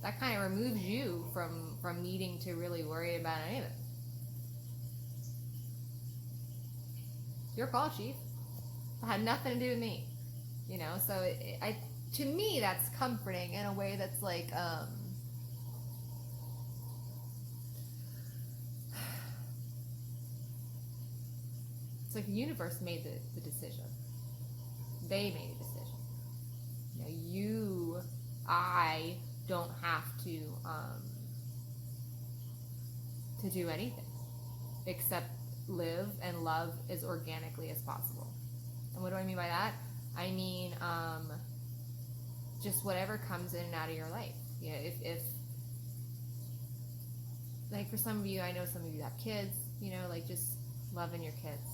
that kind of removes you from needing to really worry about anything. Your call, Chief. It had nothing to do with me, you know. So to me, that's comforting in a way that's like, it's like the universe made the decision. They made a decision. You know, I don't have to do anything except live and love as organically as possible. And what do I mean by that? I mean, just whatever comes in and out of your life. You know, if like for some of you, I know some of you have kids, you know, like just loving your kids,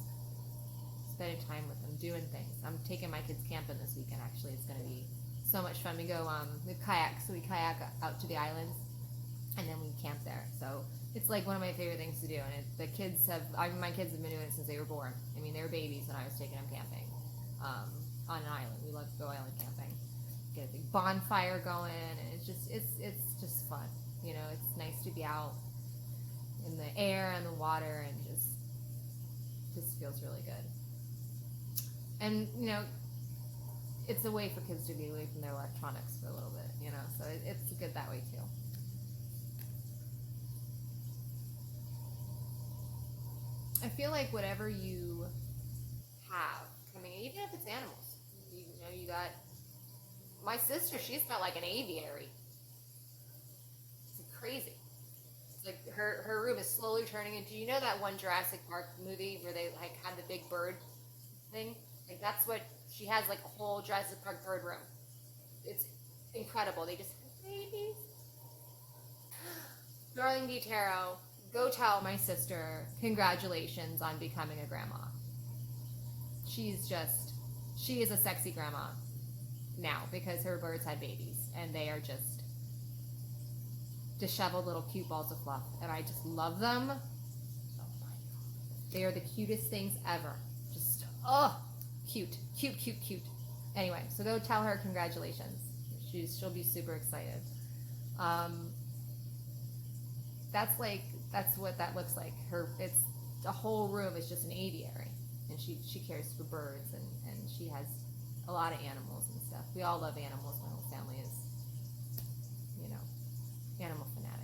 spending time with them, doing things. I'm taking my kids camping this weekend, actually. It's going to be so much fun. We go with kayaks, so we kayak out to the islands, and then we camp there. So it's like one of my favorite things to do. And my kids have been doing it since they were born. I mean, they were babies when I was taking them camping on an island. We love to go island camping. Get a big bonfire going, and it's just fun. You know, it's nice to be out in the air and the water, and just feels really good. And you know, it's a way for kids to be away from their electronics for a little bit. You know, so it's good that way too. I feel like whatever you have, I mean, even if it's animals, you know, you got my sister. She's got like an aviary. It's crazy. It's like her room is slowly turning into. You know that one Jurassic Park movie where they like had the big bird thing? Like that's what she has. Like a whole Jurassic Park bird room. It's incredible. They just have babies. Darling DiTaro, go tell my sister congratulations on becoming a grandma. She is a sexy grandma now because her birds had babies and they are just disheveled little cute balls of fluff, and I just love them. Oh my god, they are the cutest things ever. Just cute. Anyway, so go tell her congratulations. She'll be super excited. That's what that looks like. It's the whole room is just an aviary, and she cares for birds, and she has a lot of animals and stuff. We all love animals. My whole family is, you know, animal fanatics.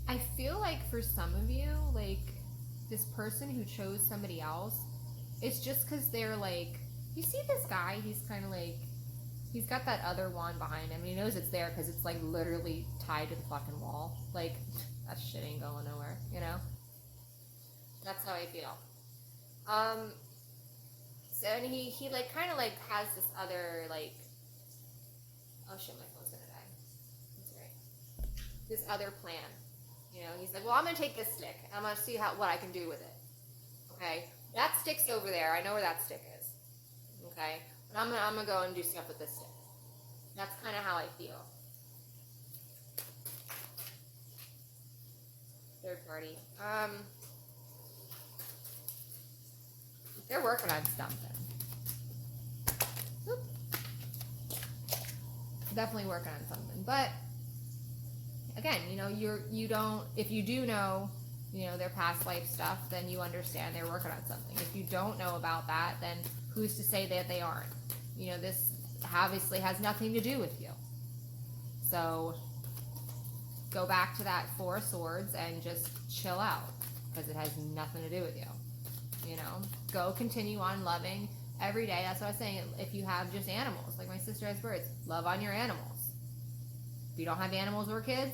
I feel like for some of you, like this person who chose somebody else, it's just because they're like, you see this guy, he's kind of like, he's got that other wand behind him, and he knows it's there because it's like literally tied to the fucking wall. Like, that shit ain't going nowhere, you know? That's how I feel. So, and he like kind of like has this other like, oh shit, my phone's gonna die. That's right. This other plan. You know, he's like, well, I'm gonna take this stick and I'm gonna see what I can do with it. Okay, that stick's over there. I know where that stick is. Okay, but I'm gonna go and do stuff with this stick. That's kind of how I feel. Third party. They're working on something. Oop. Definitely working on something, but. Again, you know, if you do know, you know, their past life stuff, then you understand they're working on something. If you don't know about that, then who's to say that they aren't? You know, this obviously has nothing to do with you. So go back to that Four of Swords and just chill out because it has nothing to do with you. You know, go continue on loving every day. That's what I was saying. If you have just animals, like my sister has birds, love on your animals. If you don't have animals or kids,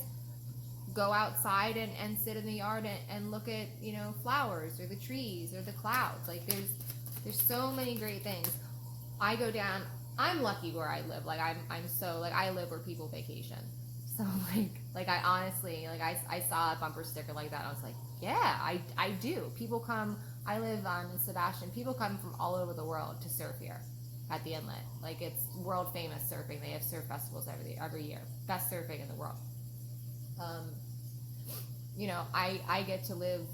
go outside and sit in the yard and look at, you know, flowers or the trees or the clouds. Like there's so many great things. I go down. I'm lucky where I live. Like I'm so like I live where people vacation. So like I honestly like I saw a bumper sticker like that. And I was like, yeah, I do. People come. I live in Sebastian. People come from all over the world to surf here at the inlet. Like it's world famous surfing. They have surf festivals every year. Best surfing in the world. You know, I get to live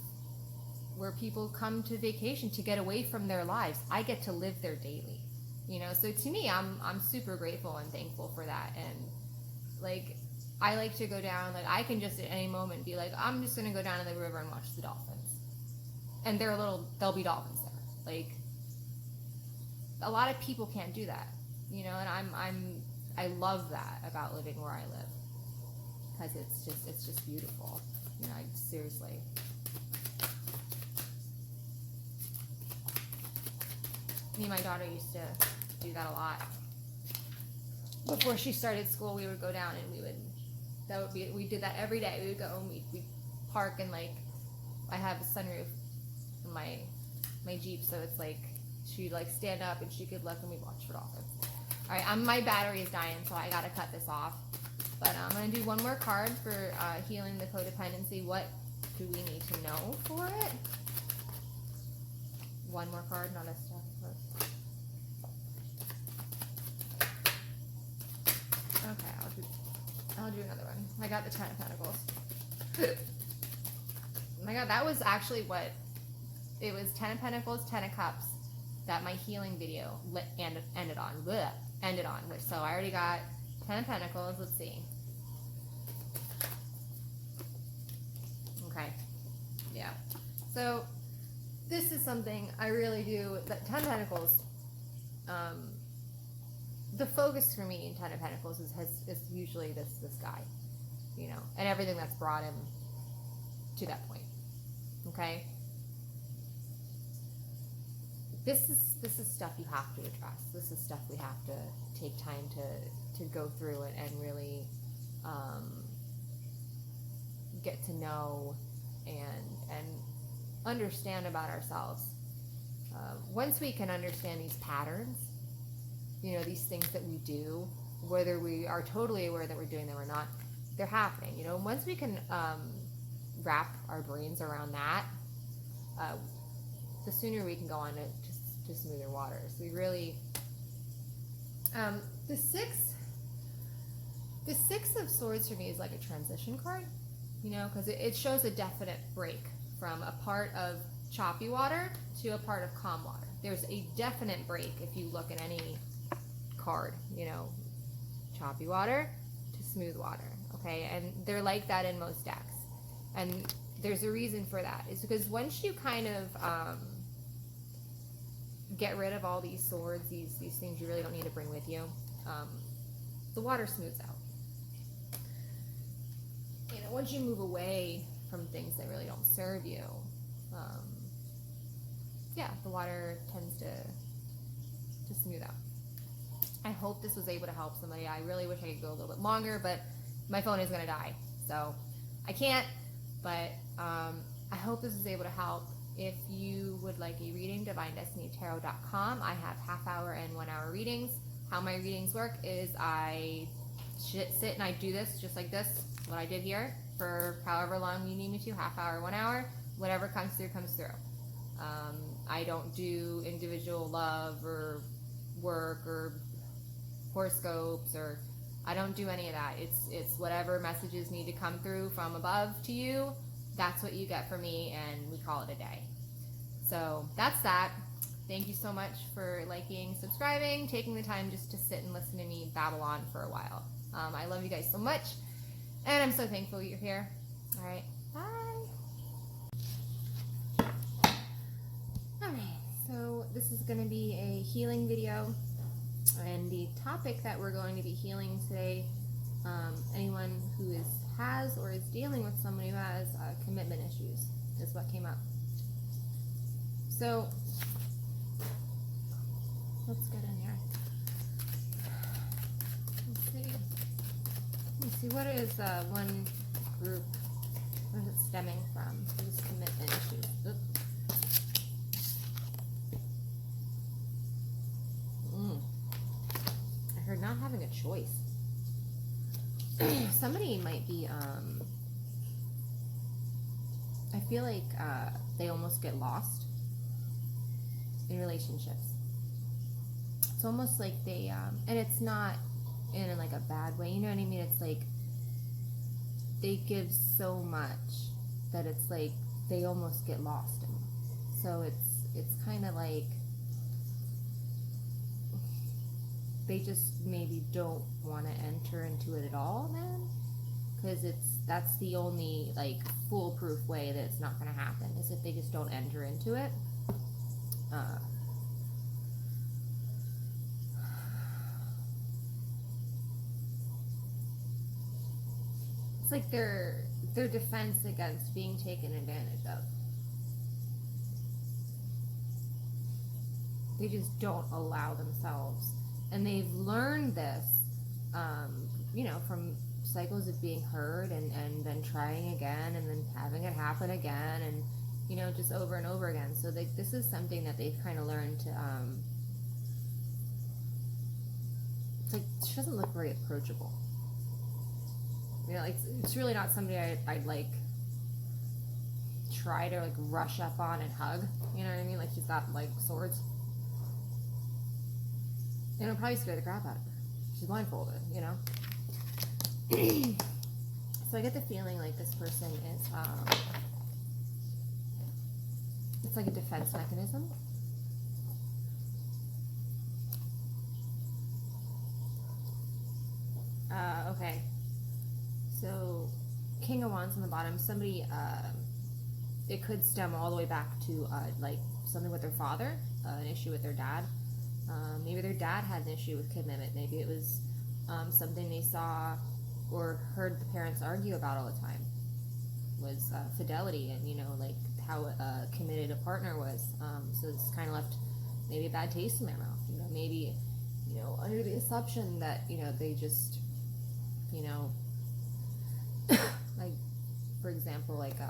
where people come to vacation to get away from their lives. I get to live there daily. You know, so to me, I'm super grateful and thankful for that. And like I like to go down. Like I can just at any moment be like, I'm just gonna go down to the river and watch the dolphins. And there'll be dolphins there. Like a lot of people can't do that, you know, and I love that about living where I live because it's just beautiful, you know. Seriously. Me and my daughter used to do that a lot. Before she started school, we would go down and we would That would be, we did that every day. We would go and we'd park and like, I have a sunroof in my Jeep, so it's like, she'd like stand up and she could look and we'd watch for dolphins. All right, my battery is dying, so I gotta cut this off. But I'm gonna do one more card for healing the codependency. What do we need to know for it? One more card, not a stack card. Okay, I'll do another one. I got the Ten of Pentacles. Oh my God, that was actually what it was. 10 of Pentacles, 10 of Cups. That my healing video ended on. So I already got 10 of Pentacles. Let's see. Okay. Yeah. So this is something I really do. That 10 of Pentacles. The focus for me in 10 of Pentacles is usually this guy, you know, and everything that's brought him to that point. Okay. This is stuff you have to address. This is stuff we have to take time to go through it and really get to know and understand about ourselves. Once we can understand these patterns, you know, these things that we do, whether we are totally aware that we're doing them or not, they're happening. You know, once we can wrap our brains around that, the sooner we can go on to smoother waters. We really, the six of Swords for me is like a transition card, you know, because it shows a definite break from a part of choppy water to a part of calm water. There's a definite break if you look at any card, you know, choppy water to smooth water, okay? And they're like that in most decks. And there's a reason for that. It's because once you kind of get rid of all these swords, these things you really don't need to bring with you, the water smooths out. You know, once you move away from things that really don't serve you, yeah, the water tends to smooth out. I hope this was able to help somebody. I really wish I could go a little bit longer, but my phone is going to die, so I can't. But I hope this was able to help. If you would like a reading, DivineDestinyTarot.com. I have half-hour and 1-hour readings. How my readings work is I sit and I do this just like this, what I did here, for however long you need me to, half-hour, 1 hour. Whatever comes through, comes through. I don't do individual love or work or horoscopes, or I don't do any of that. It's whatever messages need to come through from above to you. That's what you get from me, and we call it a day. So that's that. Thank you so much for liking, subscribing, taking the time just to sit and listen to me babble on for a while. I love you guys so much, and I'm so thankful you're here. All right, bye. All right, so this is going to be a healing video, and the topic that we're going to be healing today, anyone who has or is dealing with somebody who has commitment issues, is what came up. So let's get in here. Let's see, what is one group, where is it stemming from, these commitment issues? Oops. I heard not having a choice. Somebody might be, I feel like they almost get lost in relationships. It's almost like they, and it's not in like a bad way, you know what I mean? It's like they give so much that it's like they almost get lost in it. So it's kind of like they just maybe don't want to enter into it at all, man, because that's the only like foolproof way that it's not going to happen, is if they just don't enter into it. It's like their defense against being taken advantage of. They just don't allow themselves. And they've learned this, you know, from cycles of being heard and then trying again and then having it happen again and, you know, just over and over again. So this is something that they've kind of learned to, it's like, she doesn't look very approachable. You know, like, it's really not somebody I'd like try to like rush up on and hug. You know what I mean? Like, she's got like swords. And it'll probably scare the crap out of her. She's blindfolded, you know? So I get the feeling like this person is, it's like a defense mechanism. Okay. So, King of Wands on the bottom, somebody, it could stem all the way back to, like, something with their father, an issue with their dad. Maybe their dad had an issue with commitment. Maybe it was something they saw or heard the parents argue about all the time. Was fidelity and, you know, like how committed a partner was. So it's kind of left maybe a bad taste in their mouth. You know, maybe, you know, under the assumption that, you know, they just, you know, like, for example, like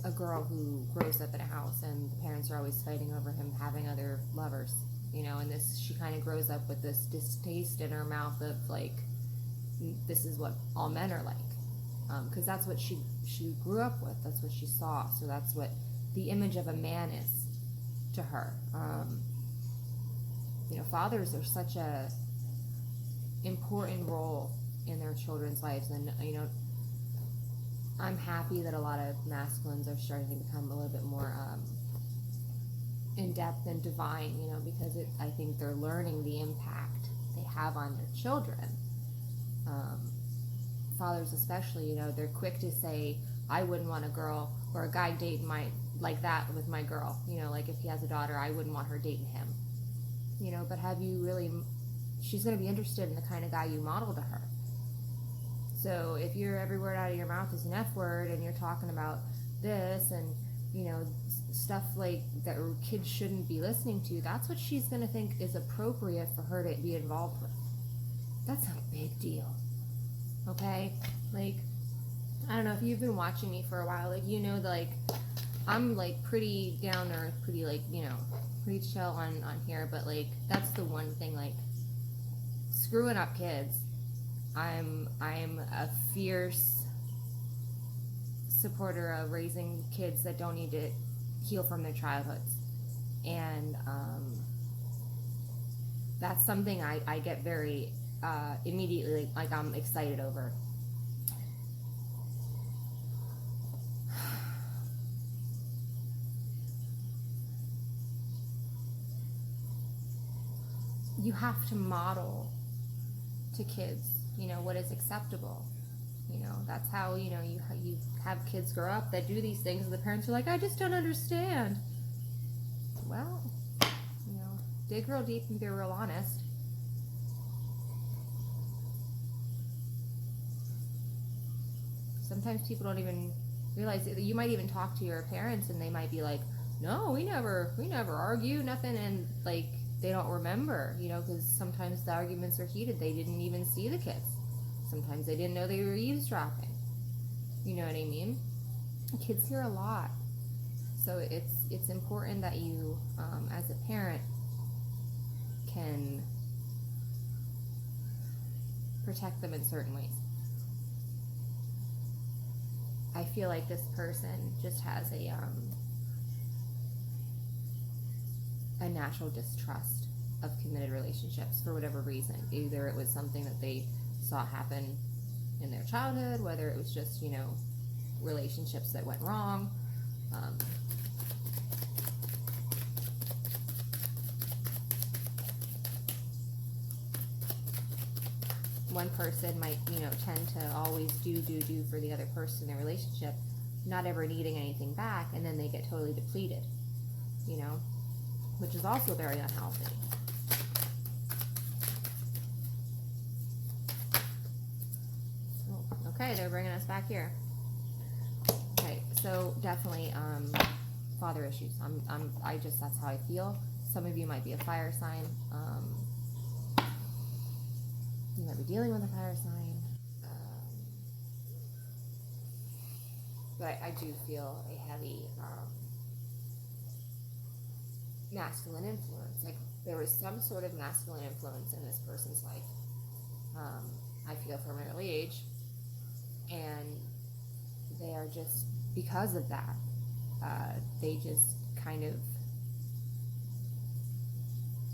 a girl who grows up in a house and the parents are always fighting over him having other lovers, you know, and this, she kind of grows up with this distaste in her mouth of like, this is what all men are like, because that's what she grew up with, that's what she saw, so that's what the image of a man is to her. You know, fathers are such a important role in their children's lives, and, you know, I'm happy that a lot of masculines are starting to become a little bit more in-depth and divine, you know, because I think they're learning the impact they have on their children. Fathers especially, you know, they're quick to say, I wouldn't want a girl or a guy dating like that with my girl. You know, like if he has a daughter, I wouldn't want her dating him. You know, but have you really, she's going to be interested in the kind of guy you model to her. So if every word out of your mouth is an F word and you're talking about this and, you know, stuff like that kids shouldn't be listening to, that's what she's going to think is appropriate for her to be involved with. That's a big deal. Okay? Like, I don't know if you've been watching me for a while, like, you know, like, I'm like pretty down to earth, pretty like, you know, pretty chill on here, but like, that's the one thing, like, screwing up kids. I'm a fierce supporter of raising kids that don't need to heal from their childhoods, and that's something I get very immediately, like I'm excited over. You have to model to kids, you know, what is acceptable. You know, that's how, you know, you have kids grow up that do these things and the parents are like, I just don't understand. Well, you know, dig real deep and be real honest. Sometimes people don't even realize that. You might even talk to your parents and they might be like, no, we never argue, nothing, and like, they don't remember, you know, because sometimes the arguments are heated. They didn't even see the kids. Sometimes they didn't know they were eavesdropping. You know what I mean? Kids hear a lot. So it's important that you, as a parent, can protect them in certain ways. I feel like this person just has a natural distrust of committed relationships for whatever reason. Either it was something that they saw happen in their childhood, whether it was just, you know, relationships that went wrong. One person might, you know, tend to always do for the other person in their relationship, not ever needing anything back, and then they get totally depleted, you know, which is also very unhealthy. Oh, okay, they're bringing us back here. Okay, so definitely father issues. That's how I feel. Some of you might be a fire sign. You might be dealing with a fire sign. But I do feel a heavy masculine influence. Like there was some sort of masculine influence in this person's life. I feel from an early age, and they are just, because of that, they just kind of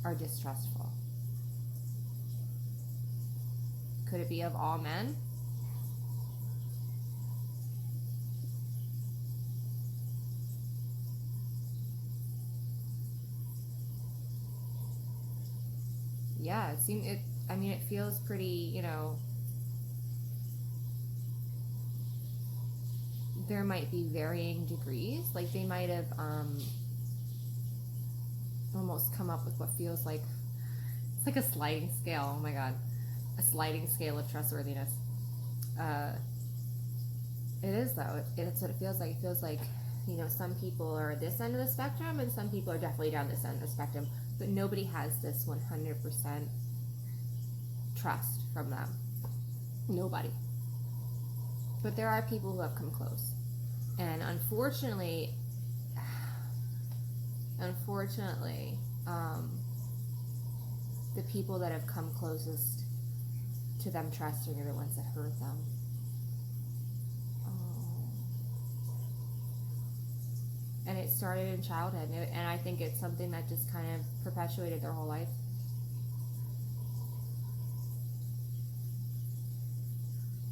are distrustful. Could it be of all men? Yeah, it feels pretty, there might be varying degrees. Like they might have almost come up with what feels like, it's like a sliding scale. Oh my God. A sliding scale of trustworthiness. It is though. It's what it feels like. It feels like, some people are this end of the spectrum and some people are definitely down this end of the spectrum. But nobody has this 100% trust from them. Nobody. But there are people who have come close. And unfortunately, the people that have come closest to them trusting are the ones that hurt them. And it started in childhood, and I think it's something that just kind of perpetuated their whole life.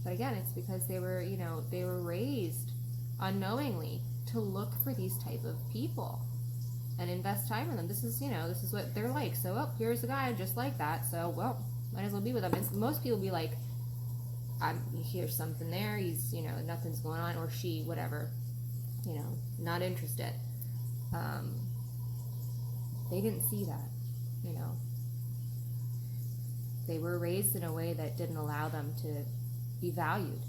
But again, it's because they were raised unknowingly to look for these type of people and invest time in them. This is what they're like. So, here's a guy just like that. So, might as well be with him. And most people be like, here's something there. He's, nothing's going on, or she, whatever. Not interested. They didn't see that, They were raised in a way that didn't allow them to be valued.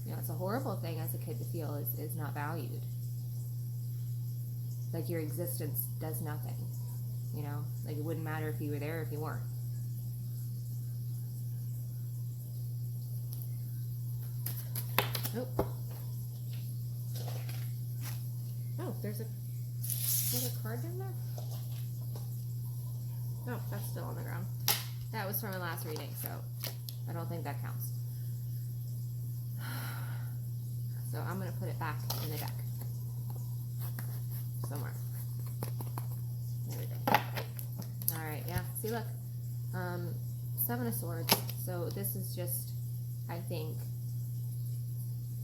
It's a horrible thing as a kid to feel is not valued. Like your existence does nothing, Like it wouldn't matter if you were there or if you weren't. Nope. Oh, there's a card in there? No, that's still on the ground. That was from the last reading, so I don't think that counts. So I'm going to put it back in the deck. Somewhere. There we go. Alright, yeah. See, look. 7 of Swords. So this is just, I think,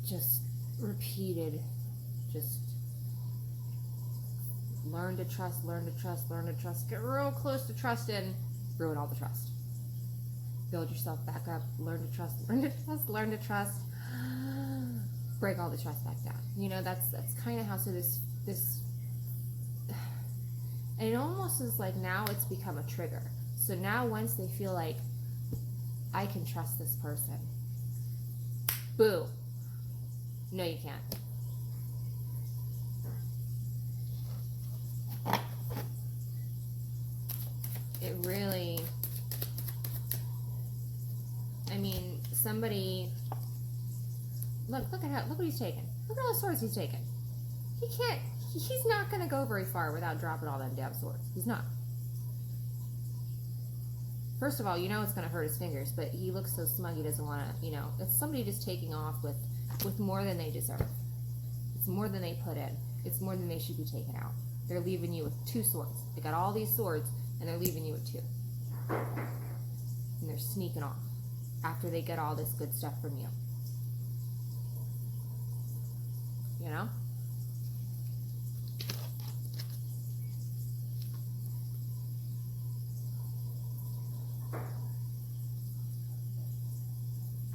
just repeated, just learn to trust, get real close to trusting, ruin all the trust. Build yourself back up, learn to trust, break all the trust back down. That's kind of how, so this, and it almost is like now it's become a trigger. So now once they feel like, I can trust this person, boo. No, you can't. It really, somebody, look what he's taking. Look at all the swords he's taking. He's not going to go very far without dropping all them damn swords. He's not. First of all, it's going to hurt his fingers, but he looks so smug he doesn't want to, it's somebody just taking off with more than they deserve. It's more than they put in. It's more than they should be taken out. They're leaving you with 2 swords. They got all these swords, and they're leaving you with 2. And they're sneaking off after they get all this good stuff from you.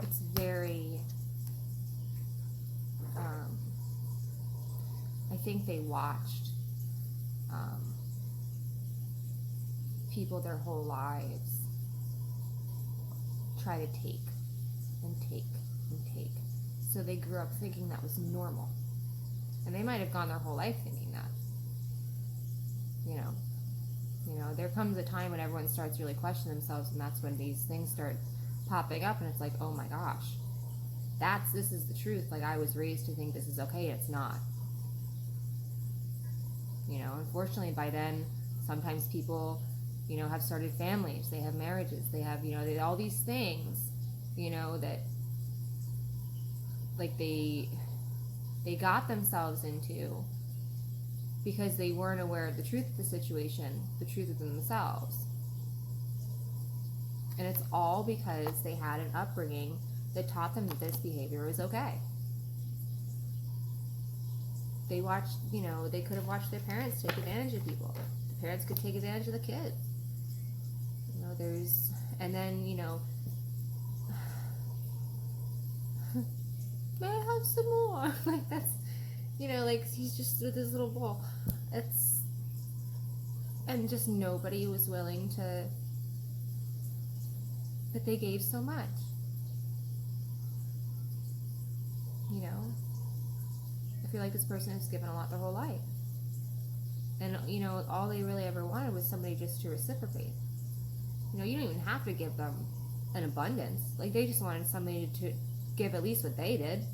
It's very, I think they watched people their whole lives try to take and take and take. So they grew up thinking that was normal. And they might have gone their whole life thinking that. You know, there comes a time when everyone starts really questioning themselves, and that's when these things start popping up, and it's like, oh my gosh, this is the truth. Like, I was raised to think this is okay, it's not. You know, unfortunately, by then, sometimes people, you know, have started families, they have marriages, they have, you know, all these things, you know, that, like, they got themselves into because they weren't aware of the truth of the situation, the truth of themselves. And it's all because they had an upbringing that taught them that this behavior was okay. They watched, you know, they could have watched their parents take advantage of people. The parents could take advantage of the kids. You know, and then, you know, may I have some more? Like, that's, you know, like, he's just with his little bowl. And just nobody was willing to, but they gave so much. You know, I feel like this person has given a lot their whole life. And, you know, all they really ever wanted was somebody just to reciprocate. You know, you don't even have to give them an abundance. Like, they just wanted somebody to give at least what they did.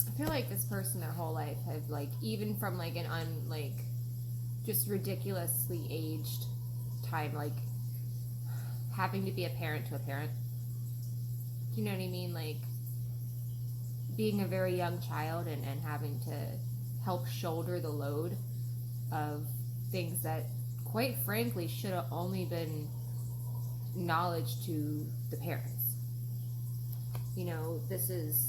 I feel like this person their whole life have, like, even from like an just ridiculously aged time, like having to be a parent to a parent. Do you know what I mean? Like being a very young child and having to help shoulder the load of things that, quite frankly, should have only been knowledge to the parents. You know, this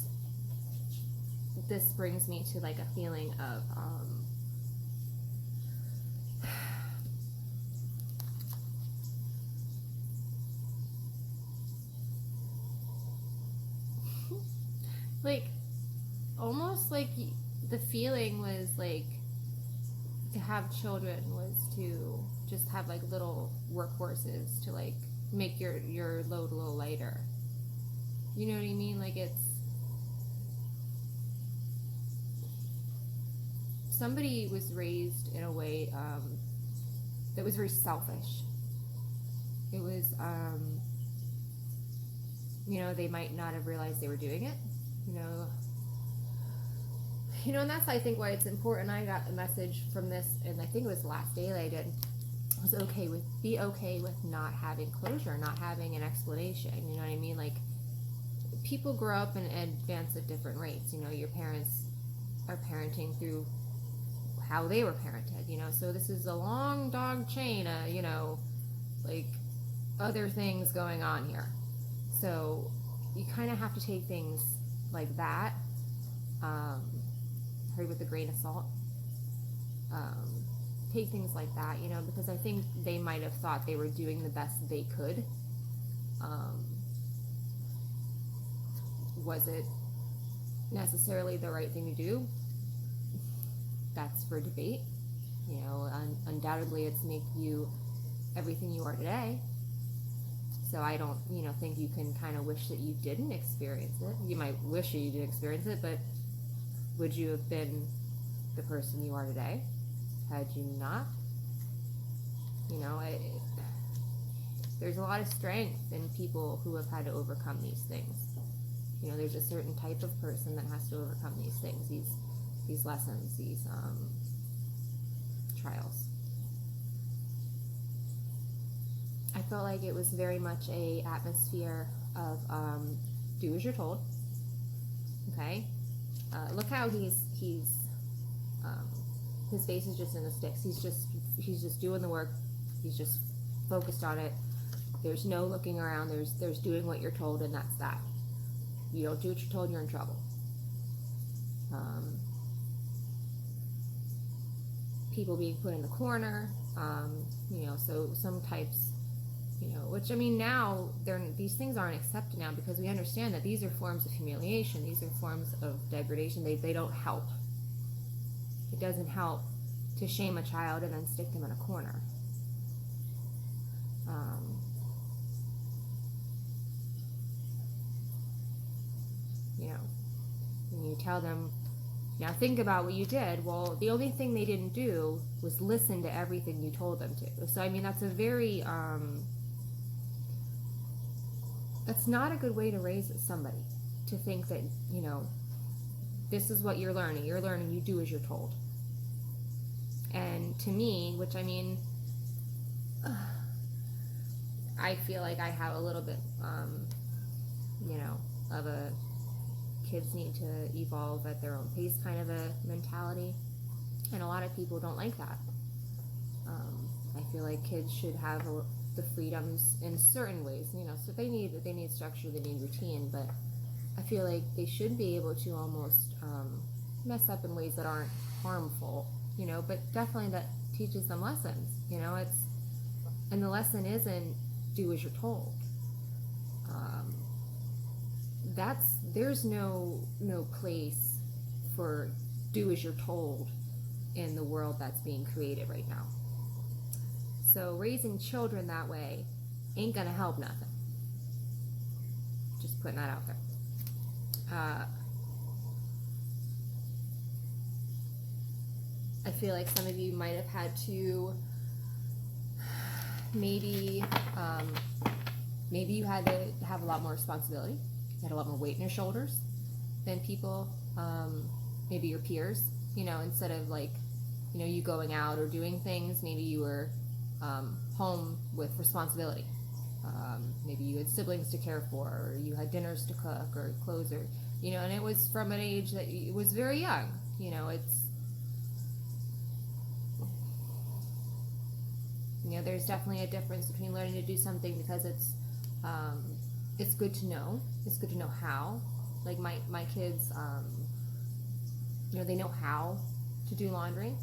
brings me to like a feeling of like almost like the feeling was like to have children was to just have like little workhorses to like make your load a little lighter. You know what I mean? Like, it's somebody was raised in a way that was very selfish. It was, you know, they might not have realized they were doing it. You know, and that's, I think, why it's important. I got a message from this, and I think it was the last daily I did. Be okay with not having closure, not having an explanation. You know what I mean? Like, people grow up and advance at different rates. You know, your parents are parenting through how they were parented, you know, so this is a long dog chain of, you know, like other things going on here. So you kind of have to take things like that, with a grain of salt. Take things like that, you know, because I think they might have thought they were doing the best they could. Was it necessarily the right thing to do? That's for debate. You know, undoubtedly it's make you everything you are today. So I don't, you know, think you can kind of wish that you didn't experience it. You might wish that you did experience it, but would you have been the person you are today had you not? You know, there's a lot of strength in people who have had to overcome these things. You know, there's a certain type of person that has to overcome these things, these lessons, these trials. I felt like it was very much a atmosphere of do as you're told. Okay, look how he's his face is just in the sticks. He's just doing the work. He's just focused on it. There's no looking around. There's doing what you're told, and that's that. You don't do what you're told, you're in trouble. people being put in the corner, you know, so some types, you know, which I mean now these things aren't accepted now because we understand that these are forms of humiliation, these are forms of degradation. They don't help. It doesn't help to shame a child and then stick them in a corner. You know, when you tell them, now think about what you did. Well, the only thing they didn't do was listen to everything you told them to. So, I mean, that's a very, that's not a good way to raise somebody, to think that, you know, this is what you're learning. You're learning, you do as you're told. And to me, which I mean, I feel like I have a little bit, you know, of a kids need to evolve at their own pace kind of a mentality. And a lot of people don't like that. I feel like kids should have the freedoms in certain ways, you know, so they need structure, they need routine, but I feel like they should be able to almost mess up in ways that aren't harmful, you know, but definitely that teaches them lessons, you know. And the lesson isn't do as you're told. There's no place for do as you're told in the world that's being created right now. So raising children that way ain't gonna help nothing. Just putting that out there. I feel like some of you might have had to maybe you had to have a lot more responsibility. You had a lot more weight on your shoulders than people, maybe your peers, you know, instead of like, you know, you going out or doing things, maybe you were home with responsibility. Maybe you had siblings to care for, or you had dinners to cook or clothes, or, you know, and it was from an age that it was very young, you know. It's, you know, there's definitely a difference between learning to do something because it's good to know. It's good to know how. Like my kids, you know, they know how to do laundry.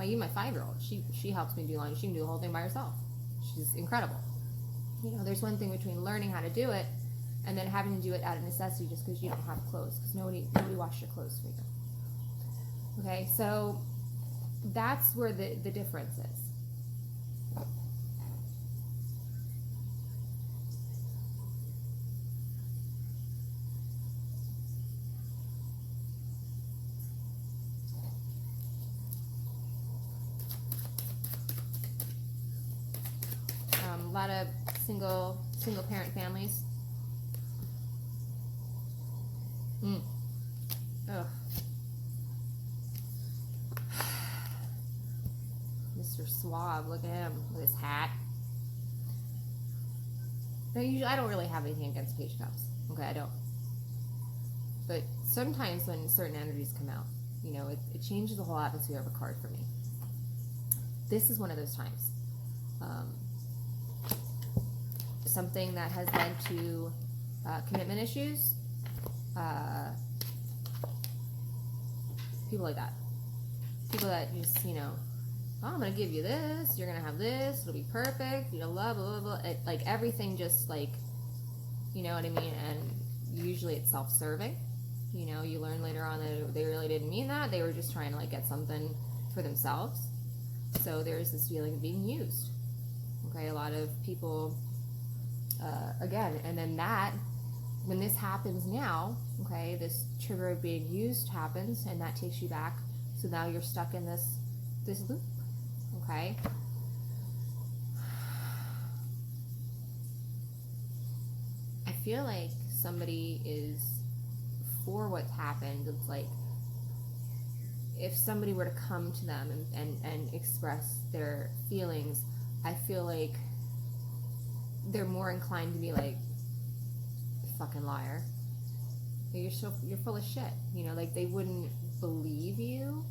Even my 5-year-old, she helps me do laundry. She can do the whole thing by herself. She's incredible. You know, there's one thing between learning how to do it and then having to do it out of necessity just because you don't have clothes, because nobody washes your clothes for you. Okay, so that's where the difference is. A lot of single parent families. Ugh. Mr. Suave, look at him with his hat. I don't really have anything against page cups. Okay, I don't. But sometimes when certain energies come out, you know, it changes the whole atmosphere of a card for me. This is one of those times. Something that has led to commitment issues, people like that. People that just, you know, oh, I'm going to give you this, you're going to have this, it'll be perfect, you know, blah, blah, blah, blah. Like everything just like, you know what I mean? And usually it's self-serving. You know, you learn later on that they really didn't mean that. They were just trying to like get something for themselves. So there's this feeling of being used. Okay, a lot of people... again, and then when this happens now, okay, this trigger of being used happens, and that takes you back, so now you're stuck in this loop, okay? I feel like somebody is for what's happened. It's like, if somebody were to come to them and express their feelings, I feel like they're more inclined to be like, fucking liar, you're full of shit, you know, like they wouldn't believe you.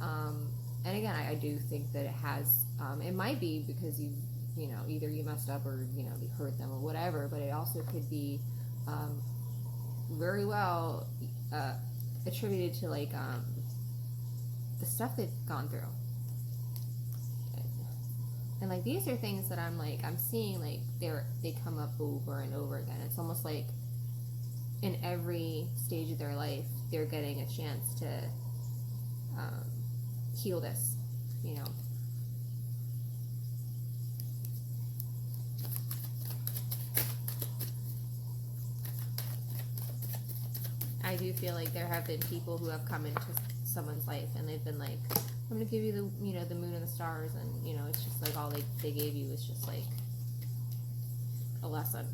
And again, I do think that it has, it might be because you know, either you messed up or, you know, you hurt them or whatever, but it also could be very well attributed to like the stuff they've gone through. And like these are things that I'm seeing like they come up over and over again. It's almost like in every stage of their life they're getting a chance to heal this, you know. I do feel like there have been people who have come into someone's life and they've been like, I'm gonna give you the, you know, the moon and the stars, and you know, it's just like all they gave you is just like a lesson.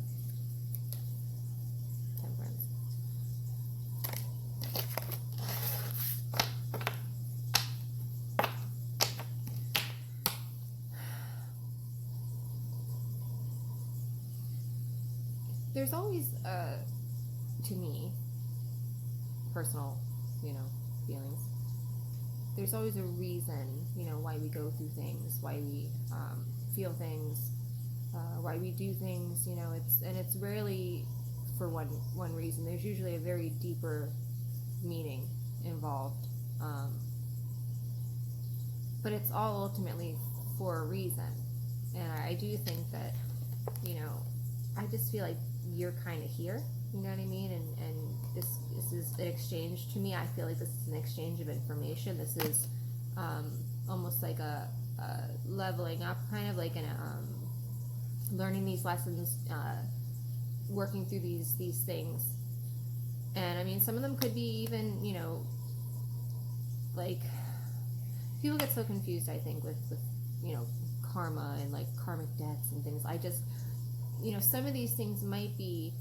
Temperance. There's always to me, personal, you know, feelings. There's always a reason, you know, why we go through things, why we feel things, why we do things, you know. It's rarely for one reason. There's usually a very deeper meaning involved, but it's all ultimately for a reason. And I do think that, you know, I just feel like you're kind of here, you know what I mean? And this is an exchange. To me, I feel like this is an exchange of information. This is almost like a leveling up, kind of like learning these lessons, working through these things. And I mean, some of them could be even, you know, like people get so confused, I think, with you know, karma and like karmic debts and things. I just, you know, some of these things might be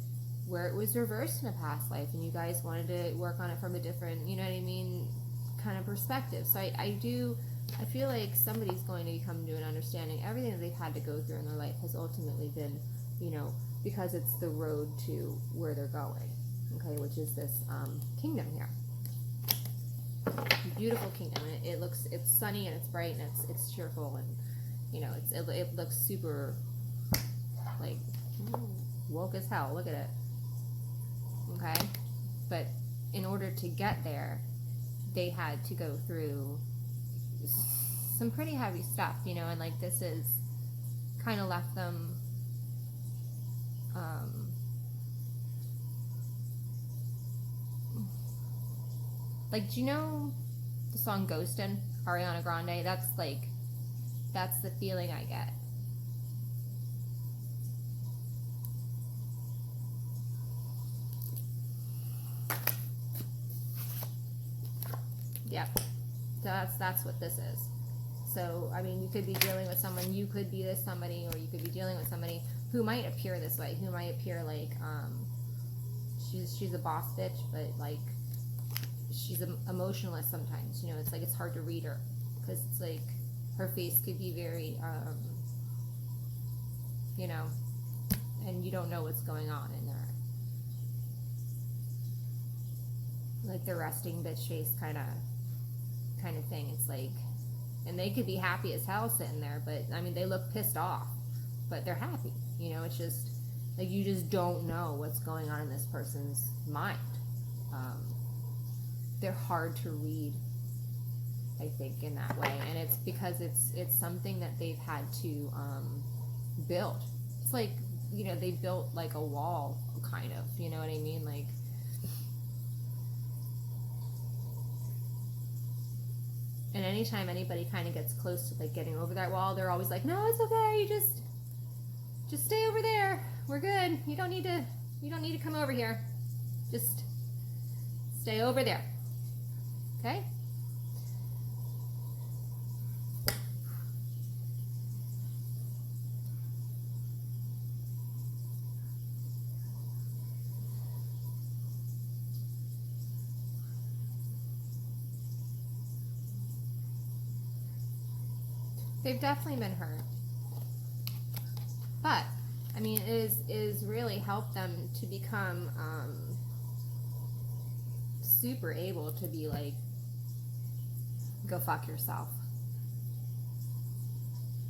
where it was reversed in a past life and you guys wanted to work on it from a different, you know what I mean, kind of perspective. So I feel like somebody's going to come to an understanding. Everything that they've had to go through in their life has ultimately been, you know, because it's the road to where they're going, okay, which is this kingdom here. Beautiful kingdom. It's sunny and it's bright and it's cheerful, and you know, it looks super like woke as hell. Look at it. Okay, but in order to get there, they had to go through some pretty heavy stuff, you know, and like this is kind of left them like, do you know the song Ghostin', Ariana Grande? That's the feeling I get. Yep. So that's what this is. So, I mean, you could be dealing with someone, you could be this somebody, or you could be dealing with somebody who might appear this way, who might appear like, she's a boss bitch, but like, she's emotionless sometimes, you know. It's like, it's hard to read her, because it's like, her face could be very, you know, and you don't know what's going on in there. Like the resting bitch face kind of thing. It's like, and they could be happy as hell sitting there, but I mean, they look pissed off, but they're happy, you know. It's just like, you just don't know what's going on in this person's mind. They're hard to read, I think, in that way, and it's because it's something that they've had to build. It's like, you know, they built like a wall, kind of, you know what I mean? Like, and anytime anybody kind of gets close to like getting over that wall, they're always like, no, it's okay, you just stay over there, we're good, you don't need to come over here, just stay over there, okay? They've definitely been hurt, but I mean, it is really helped them to become super able to be like, go fuck yourself.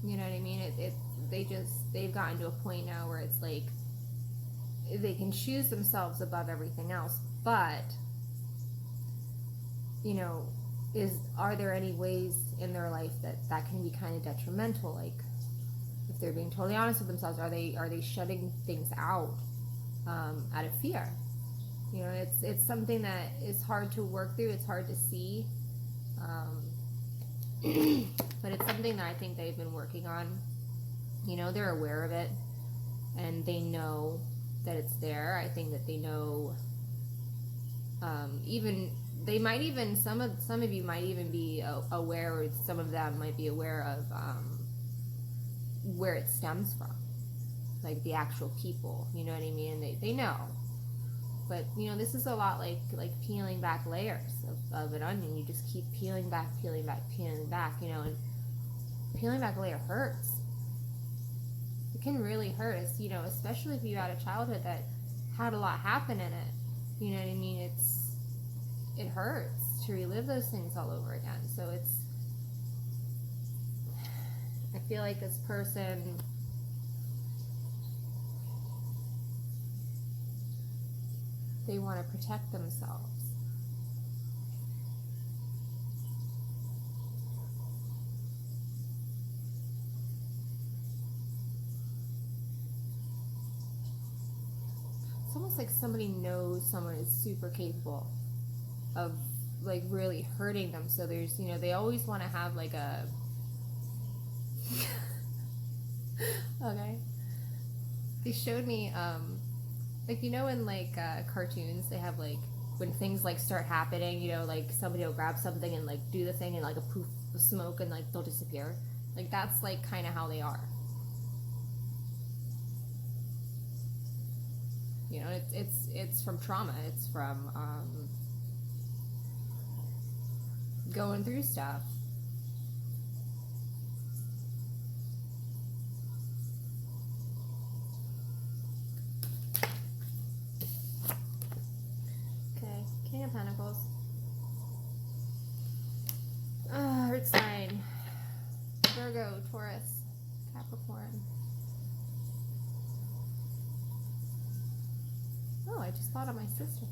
You know what I mean? They've gotten to a point now where it's like, they can choose themselves above everything else, but you know, are there any ways in their life that can be kind of detrimental? Like, they're being totally honest with themselves, are they shutting things out out of fear? You know, it's something that is hard to work through. It's hard to see, but it's something that I think they've been working on. You know, they're aware of it, and they know that it's there. I think that they know. Even they might even some of you might even be aware, or some of them might be aware of where it stems from, like the actual people. You know what I mean? And they know. But, you know, this is a lot like peeling back layers of an onion. You just keep peeling back, you know, and peeling back a layer hurts. It can really hurt, you know, especially if you had a childhood that had a lot happen in it. You know what I mean? It hurts to relive those things all over again. So I feel like this person, they want to protect themselves. It's almost like somebody knows someone is super capable of like really hurting them. So there's, you know, they always want to have like a okay. They showed me like, you know, in like cartoons, they have like when things like start happening, you know, like somebody will grab something and like do the thing and like a poof of smoke and like they'll disappear. Like that's like kind of how they are. You know, it's from trauma. It's from going through stuff. Okay, King of Pentacles. Earth sign. Virgo, Taurus, Capricorn. Oh, I just thought of my sister.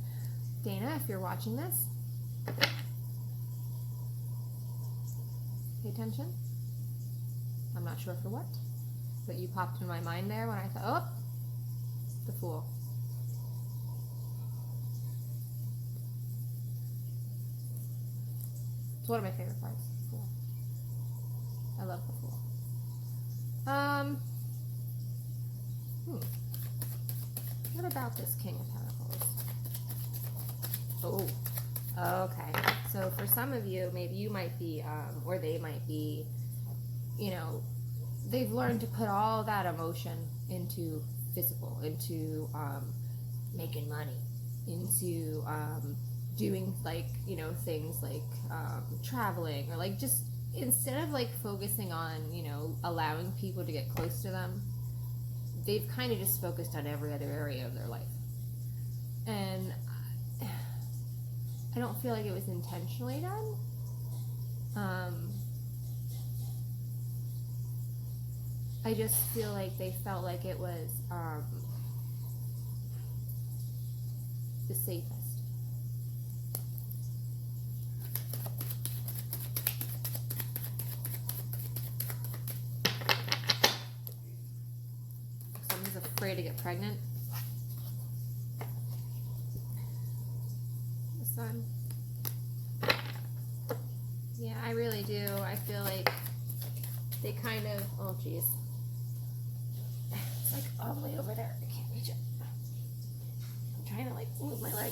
Dana, if you're watching this, pay attention. I'm not sure for what, but you popped in my mind there when I thought, oh, the Fool. It's one of my favorite parts, the Fool. I love the Fool. What about this King of Pentacles? Oh, okay. So for some of you, maybe you might be, or they might be, you know, they've learned to put all that emotion into physical, into making money, into doing like, you know, things like traveling, or like just instead of like focusing on, you know, allowing people to get close to them, they've kind of just focused on every other area of their life. And I don't feel like it was intentionally done. I just feel like they felt like it was the safest. Someone's afraid to get pregnant. The Sun. Yeah, I really do. I feel like they kind of, oh geez. It's like all the way over there. I can't reach it. I'm trying to like move my leg.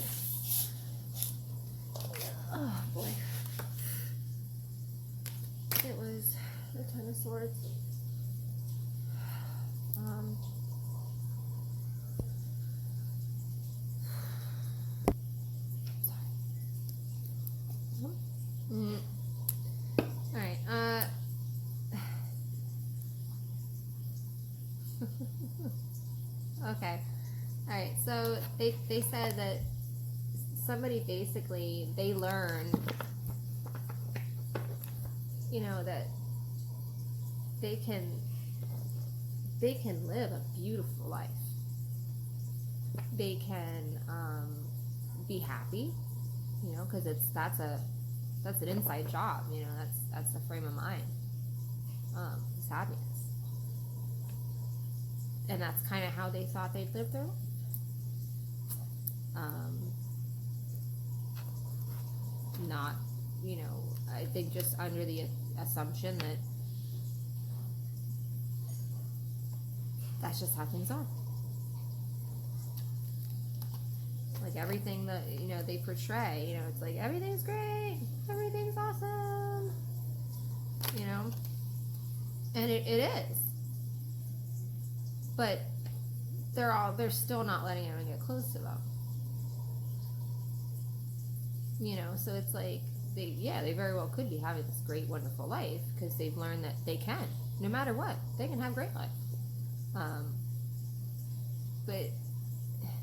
Oh boy. It was the Ten of Swords. Alright, okay. Alright, so they said that somebody basically, they learned, you know, that they can live a beautiful life. They can be happy, you know, because that's an inside job, you know, that's the frame of mind. It's happiness. and that's kind of how they thought they'd live their life. Not, you know, I think just under the assumption that that's just how things are. Like everything that, you know, they portray, you know, it's like everything's great, everything's awesome, you know, and it is, but they're still not letting anyone get close to them, you know. So it's like they very well could be having this great, wonderful life because they've learned that they can, no matter what, they can have a great life. But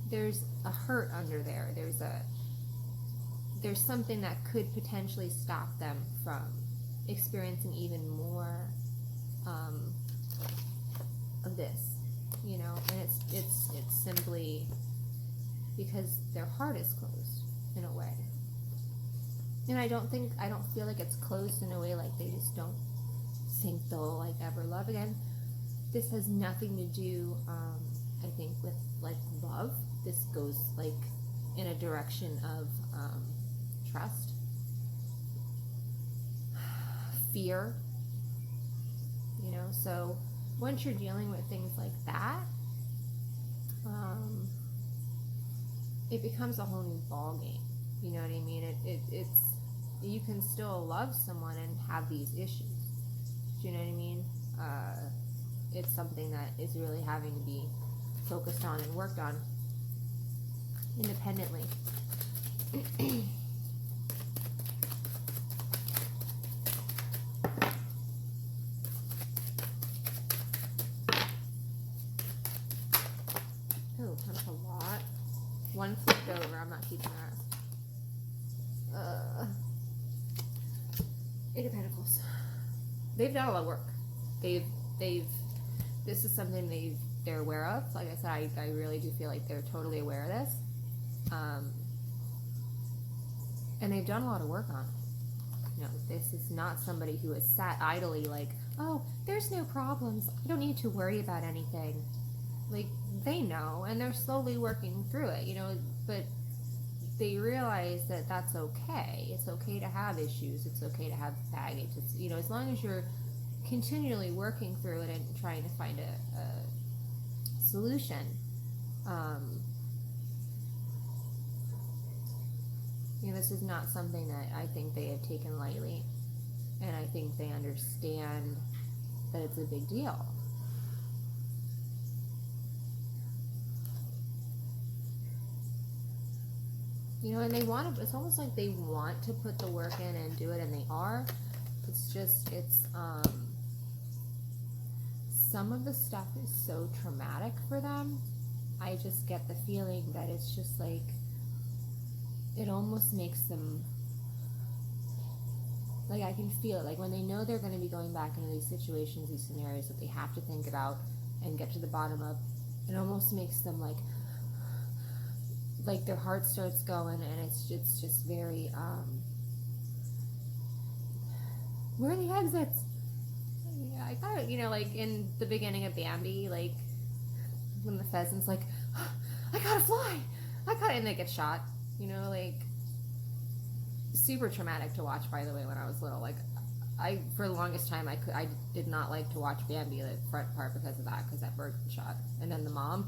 there's a hurt under there. There's something that could potentially stop them from experiencing even more of this, you know. And it's simply because their heart is closed in a way. And I don't feel like it's closed in a way like they just don't think they'll like ever love again. This has nothing to do, I think, with like love. This goes like in a direction of trust, fear, you know. So once you're dealing with things like that, it becomes a whole new ball game. You know what I mean? It's you can still love someone and have these issues. Do you know what I mean? It's something that is really having to be focused on and worked on independently. Oh, that's a lot. One flipped over. I'm not keeping that. Eight of Pentacles. They've done a lot of work. This is something they're aware of. Like I said, I really do feel like they're totally aware of this. And they've done a lot of work on it. You know, this is not somebody who has sat idly like, oh, there's no problems, I don't need to worry about anything. Like, they know, and they're slowly working through it, you know, but they realize that that's okay. It's okay to have issues. It's okay to have baggage. It's, you know, as long as you're continually working through it and trying to find a solution, you know, this is not something that I think they have taken lightly, and I think they understand that it's a big deal. You know, and they want to, it's almost like they want to put the work in and do it, and they are. It's just, some of the stuff is so traumatic for them. I just get the feeling that it's just like, it almost makes them, like, I can feel it, like when they know they're going to be going back into these situations, these scenarios that they have to think about and get to the bottom of, it almost makes them like their heart starts going, and it's just very, where are the exits? Yeah, I got it, you know, like in the beginning of Bambi, like when the pheasant's like, oh, I gotta fly, and they get shot, you know, like super traumatic to watch, by the way, when I was little. Like, for the longest time, I did not like to watch Bambi, the front part, because of that, because that bird got shot. And then the mom,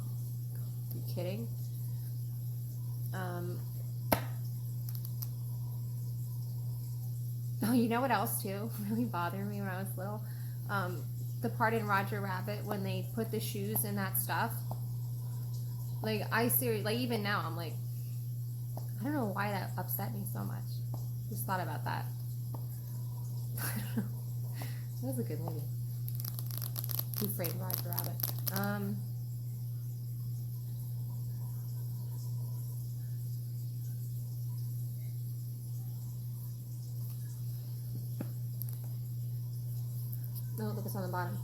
are you kidding? Oh, you know what else too really bothered me when I was little? The part in Roger Rabbit when they put the shoes in that stuff. Like, I seriously, like, even now I'm like, I don't know why that upset me so much. Just thought about that. I don't know. That was a good movie. Who Framed Roger Rabbit? No, look, it's on the bottom.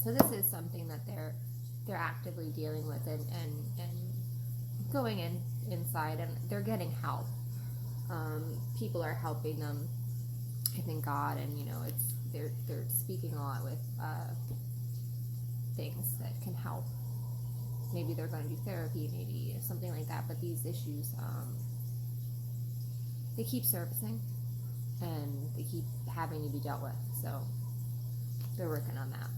So this is something that they're actively dealing with and going inside, and they're getting help. People are helping them. I think God, and you know, they're speaking a lot with things that can help. Maybe they're going to do therapy, maybe something like that, but these issues, they keep surfacing and they keep having to be dealt with, so they're working on that.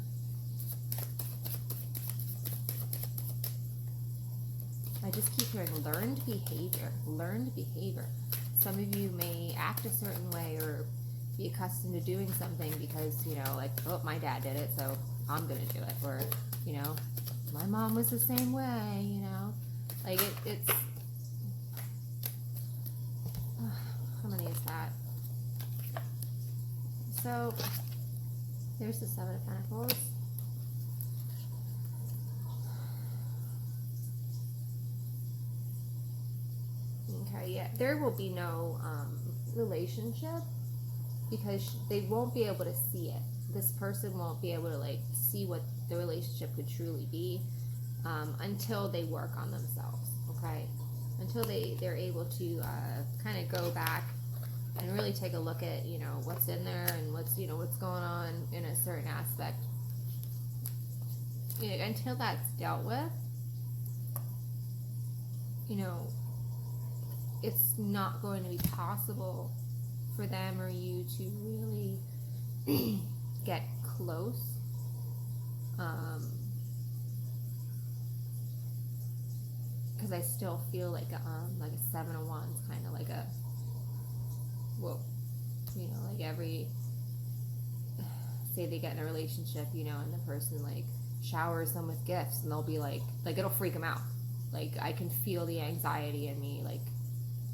I just keep hearing learned behavior, learned behavior. Some of you may act a certain way or be accustomed to doing something because, you know, like, oh, my dad did it, so I'm going to do it. Or, you know, my mom was the same way, you know. Like, it's... how many is that? So, there's the Seven of Pentacles. Okay, yeah, there will be no relationship because they won't be able to see it. This person won't be able to, like, see what the relationship could truly be until they work on themselves, okay? Until they're able to kind of go back and really take a look at, you know, what's in there and what's, you know, what's going on in a certain aspect. You know, until that's dealt with, you know, it's not going to be possible for them or you to really get close. Because I still feel like a Seven of Wands, kind of like a, whoa, you know, like every, say they get in a relationship, you know, and the person like showers them with gifts and they'll be like it'll freak them out. Like I can feel the anxiety in me, like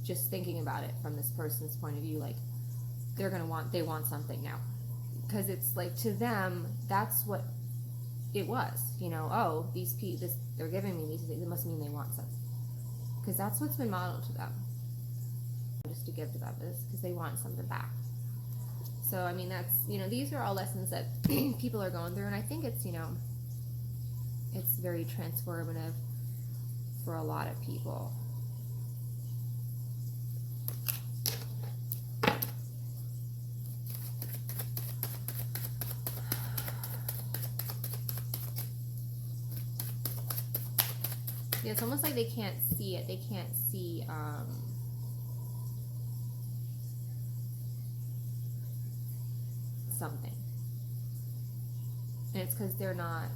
just thinking about it from this person's point of view, like they want something now. Because it's like, to them, that's what it was, you know. Oh, these people, they're giving me these things, it must mean they want something. Because that's what's been modeled to them. Just to give to them is because they want something back. So, I mean, that's, you know, these are all lessons that people are going through, and I think it's, you know, it's very transformative for a lot of people. Yeah, it's almost like they can't see it. They can't see, something. And it's because they're not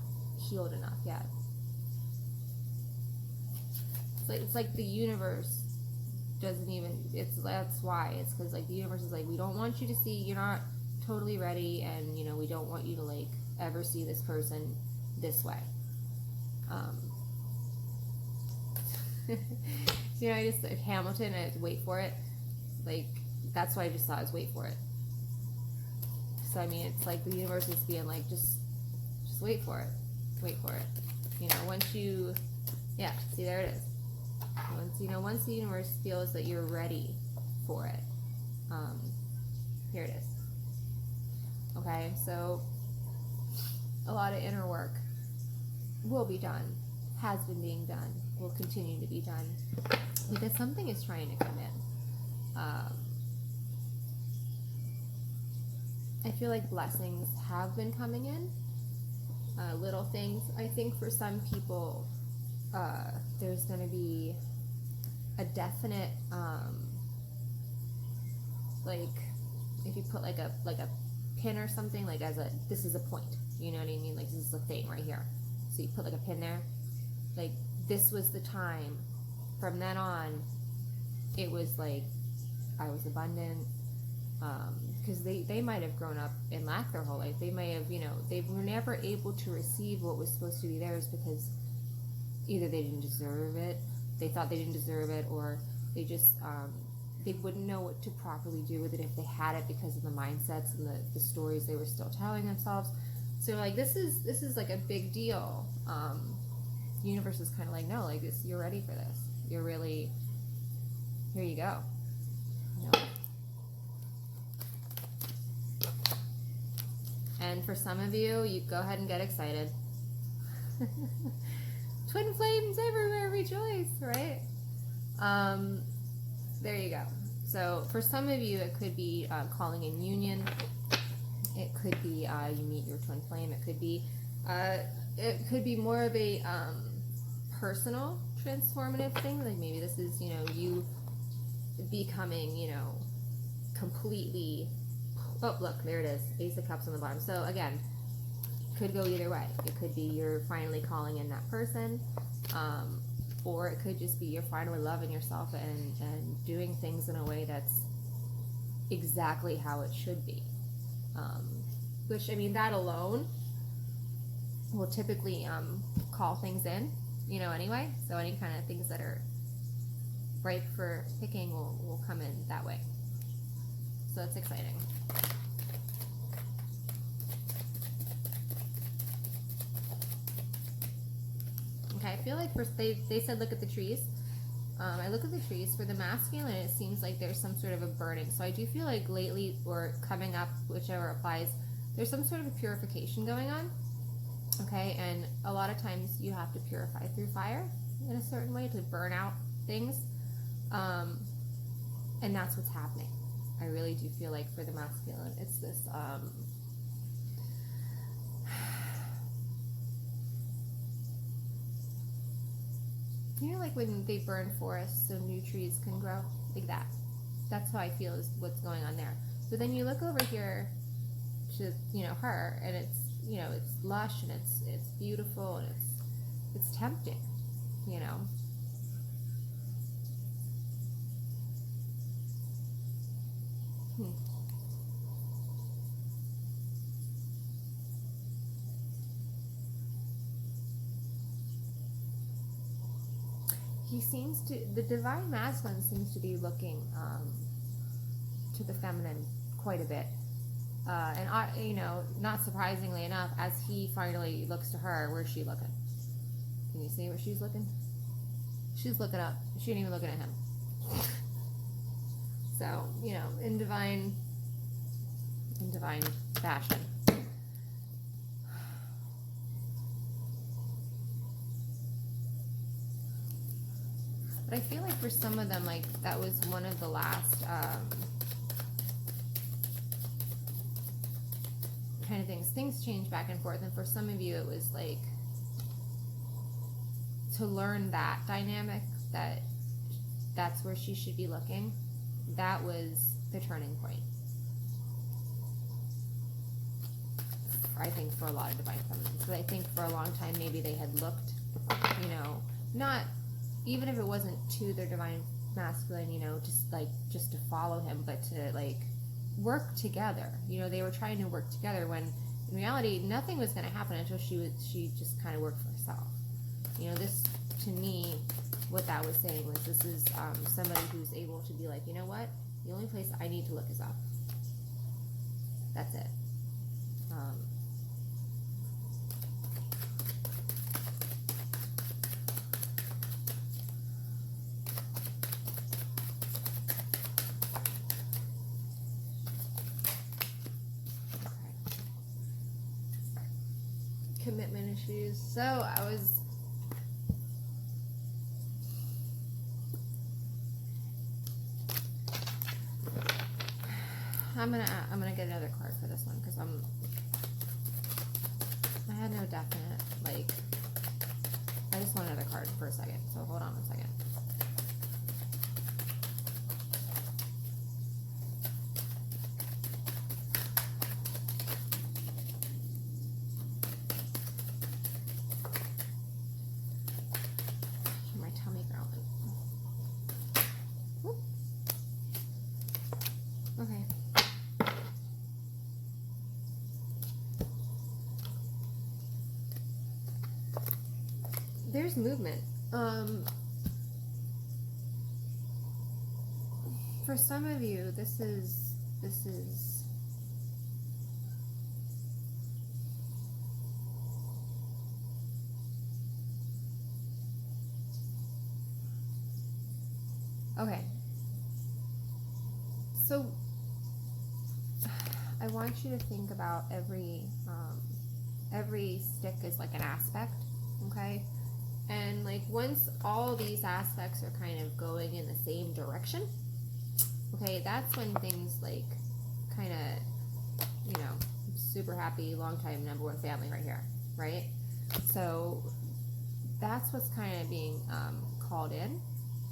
healed enough yet. It's like the universe doesn't even, that's why. It's because, like, the universe is like, we don't want you to see, you're not totally ready, and, you know, we don't want you to, like, ever see this person this way. You know, I just, like, Hamilton, I have to wait for it. Like, that's what I just saw, is wait for it. So, I mean, it's like the universe is being like, just wait for it. Wait for it. You know, once you, yeah, see, there it is. Once the universe feels that you're ready for it, here it is. Okay, so a lot of inner work will be done, has been being done, will continue to be done, because something is trying to come in. I feel like blessings have been coming in, little things. I think for some people, there's going to be a definite, like, if you put like a pin or something, like as a, this is a point, you know what I mean? Like, this is a thing right here. So you put like a pin there, like, this was the time. From then on, it was like, I was abundant, because they might have grown up in lack their whole life. They may have, you know, they were never able to receive what was supposed to be theirs because either they didn't deserve it, they thought they didn't deserve it, or they just, they wouldn't know what to properly do with it if they had it because of the mindsets and the stories they were still telling themselves. So, like, this is like a big deal. The universe is kind of like, no, like, this, you're ready for this. You're really, here you go. You know? And for some of you, you go ahead and get excited. Twin flames everywhere, rejoice, right? There you go. So for some of you, it could be calling in union. It could be you meet your twin flame. It could be It could be more of a personal transformative thing. Like maybe this is, you know, you becoming, you know, completely. Oh, look, there it is. Ace of Cups on the bottom. So again, could go either way. It could be you're finally calling in that person, or it could just be you're finally loving yourself and doing things in a way that's exactly how it should be. Which, I mean, that alone will typically call things in, you know, anyway. So any kind of things that are ripe for picking will come in that way. So it's exciting. Okay, I feel like first they said look at the trees. I look at the trees for the masculine, and it seems like there's some sort of a burning. So I do feel like lately, or coming up, whichever applies, there's some sort of a purification going on. Okay, and a lot of times you have to purify through fire in a certain way to burn out things. And that's what's happening. I really do feel like for the masculine, it's this, you know, like when they burn forests so new trees can grow, like that. That's how I feel is what's going on there. But then you look over here to, you know, her, and it's, you know, it's lush and it's beautiful and it's tempting, you know. He seems to, the divine masculine seems to be looking to the feminine quite a bit. And you know, not surprisingly enough, as he finally looks to her, where's she looking? Can you see where she's looking? She's looking up. She ain't even looking at him. So, you know, in divine fashion. But I feel like for some of them, like that was one of the last kind of things. Things change back and forth, and for some of you, it was like to learn that dynamic, that's where she should be looking. That was the turning point, I think, for a lot of divine feminines. Because I think for a long time maybe they had looked, you know, not even if it wasn't to their divine masculine, you know, just to follow him, but to like work together. You know, they were trying to work together when in reality nothing was going to happen until she just kind of worked for herself. You know, this, to me, what that was saying was this is somebody who's able to be like, you know what, the only place I need to look is up. That's it. Commitment issues. So I'm gonna get another card for this one because I had no definite, like, I just want another card for a second, so hold on a second. My tummy growling. Whoop. Okay. There's movement. For some of you, this is okay. So I want you to think about every stick is like an aspect, okay? And like once all these aspects are kind of going in the same direction, okay, that's when things like kind of, you know, super happy, long time #1 family right here. right? So that's what's kind of being called in,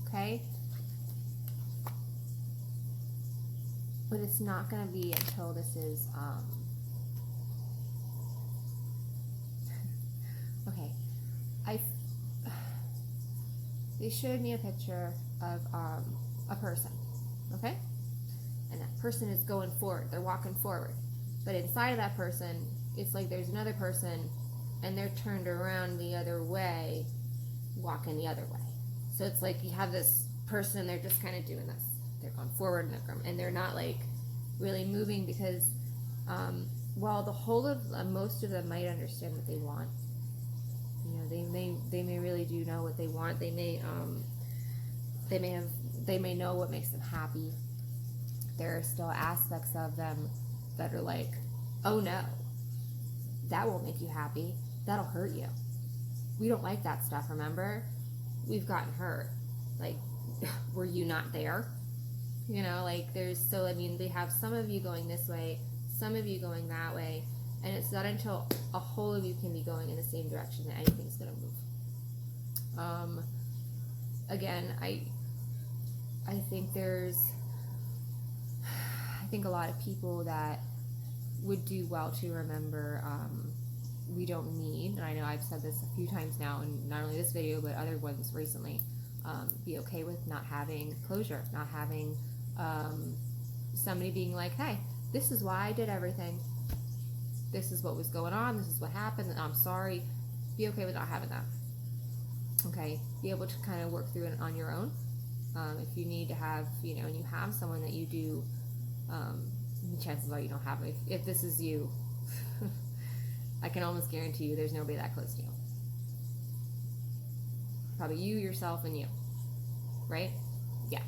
okay? But it's not going to be until this is, okay, they showed me a picture of a person, okay? And that person is going forward, they're walking forward. But inside of that person, it's like there's another person and they're turned around the other way, walking the other way. So it's like you have this person and they're just kind of doing this. They're going forward and they're not like really moving because while the whole of most of them might understand what they want, you know, they may really do know what they want. They may know what makes them happy. There are still aspects of them that are like, oh no, that won't make you happy. That'll hurt you. We don't like that stuff, remember? We've gotten hurt. Like, were you not there? You know, like there's, so I mean, they have some of you going this way, some of you going that way, and it's not until a whole of you can be going in the same direction that anything's going to move. Again, I think a lot of people that would do well to remember, we don't need, and I know I've said this a few times now, and not only this video, but other ones recently, be okay with not having closure, not having somebody being like, hey, this is why I did everything. This is what was going on. This is what happened. And I'm sorry. Be okay with not having that. Okay. Be able to kind of work through it on your own. If you need to have, you know, and you have someone that you do, chances are you don't have it. If this is you, I can almost guarantee you there's nobody that close to you. Probably you, yourself, and you. Right? Yeah.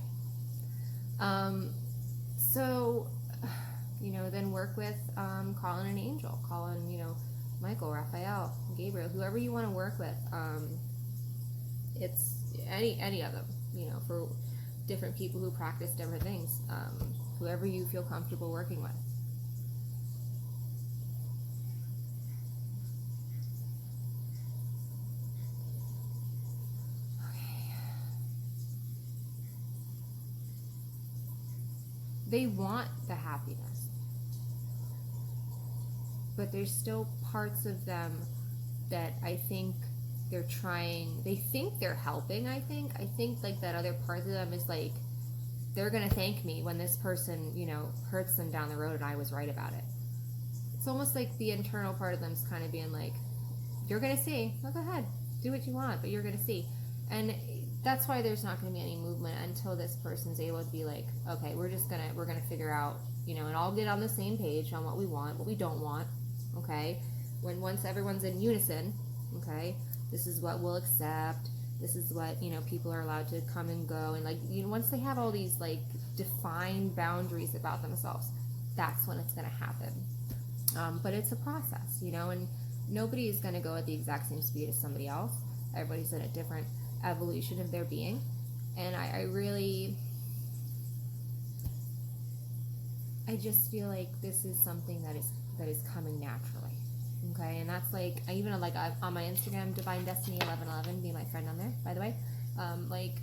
So, you know, then work with calling an angel, calling, you know, Michael, Raphael, Gabriel, whoever you want to work with. It's any of them, you know, for different people who practice different things. Whoever you feel comfortable working with. They want the happiness, but there's still parts of them that I think they're trying, they think they're helping. I think like that other part of them is like, they're gonna thank me when this person, you know, hurts them down the road and I was right about it. It's almost like the internal part of them is kind of being like, you're gonna see, well, go ahead, do what you want, but you're gonna see. And that's why there's not going to be any movement until this person's able to be like, okay, we're gonna figure out, you know, and all get on the same page on what we want, what we don't want, okay? Once everyone's in unison, okay, this is what we'll accept, this is what, you know, people are allowed to come and go, and like, you know, once they have all these like defined boundaries about themselves, that's when it's going to happen. But it's a process, you know, and nobody is going to go at the exact same speed as somebody else. Everybody's in a different evolution of their being, and I just feel like this is something that is coming naturally, okay? And that's like, I even like on my Instagram, Divine Destiny 1111, be my friend on there, by the way. Like,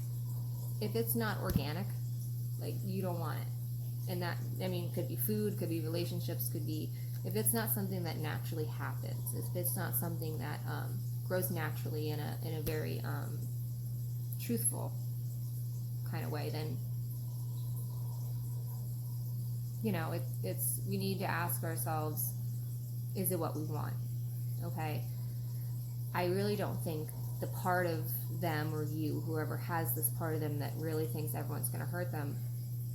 if it's not organic, like, you don't want it. And that, I mean, could be food, could be relationships, could be, if it's not something that naturally happens, if it's not something that grows naturally in a very truthful kind of way, then, you know, it's we need to ask ourselves, is it what we want? Okay, I really don't think the part of them or you, whoever has this part of them that really thinks everyone's going to hurt them,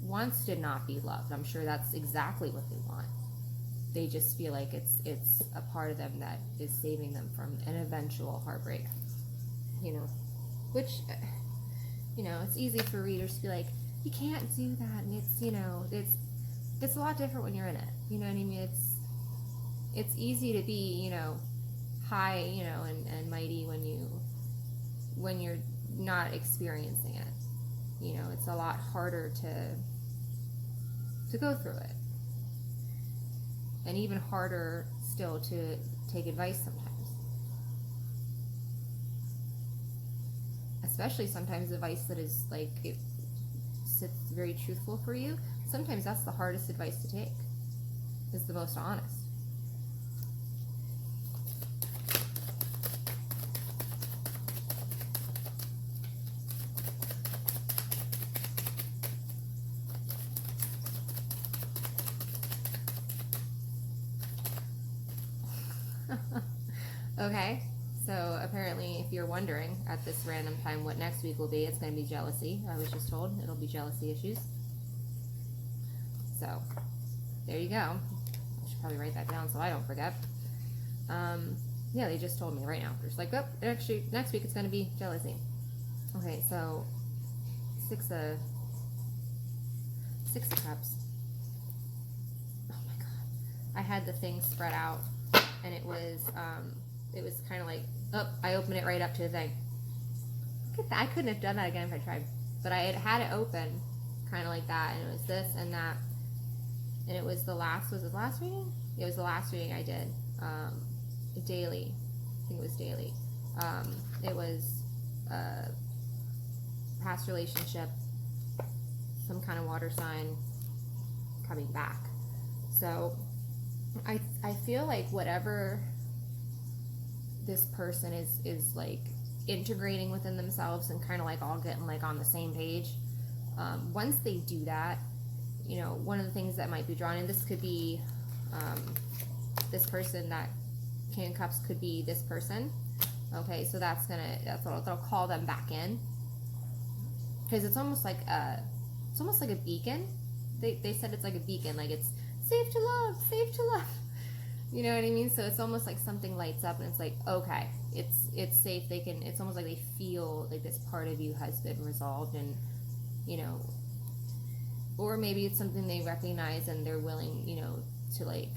wants to not be loved. I'm sure that's exactly what they want. They just feel like it's a part of them that is saving them from an eventual heartbreak, you know, which, you know, it's easy for readers to be like, you can't do that, and it's, you know, it's a lot different when you're in it, you know what I mean? It's easy to be, you know, high, you know, and mighty when you're not experiencing it, you know. It's a lot harder to go through it, and even harder still to take advice sometimes, especially sometimes advice that is like, it sits very truthful for you, sometimes that's the hardest advice to take, is the most honest. Okay, so apparently if you're wondering at this random time what next week will be, it's going to be jealousy. I was just told it'll be jealousy issues. So there you go. I should probably write that down so I don't forget. Yeah, they just told me right now. They're just like, oh, actually next week it's going to be jealousy. Okay, so Six of Cups. Oh my God, I had the thing spread out, and it was kind of like, oh, I opened it right up to the thing. Look at that. I couldn't have done that again if I tried, but I had it open kind of like that, and it was this and that, and it was the last, was it the last reading? It was the last reading I did, daily. I think it was daily. It was past relationship, some kind of water sign coming back. So I feel like whatever this person is like integrating within themselves and kind of like all getting like on the same page, once they do that, you know, one of the things that might be drawn in, this could be this person, that King of Cups could be this person. Okay, so that's what they'll call them back in, because it's almost like a beacon. They said it's like a beacon, like it's safe to love, safe to love. You know what I mean? So it's almost like something lights up, and it's like, okay, it's safe. It's almost like they feel like this part of you has been resolved, and you know, or maybe it's something they recognize and they're willing, you know, to like.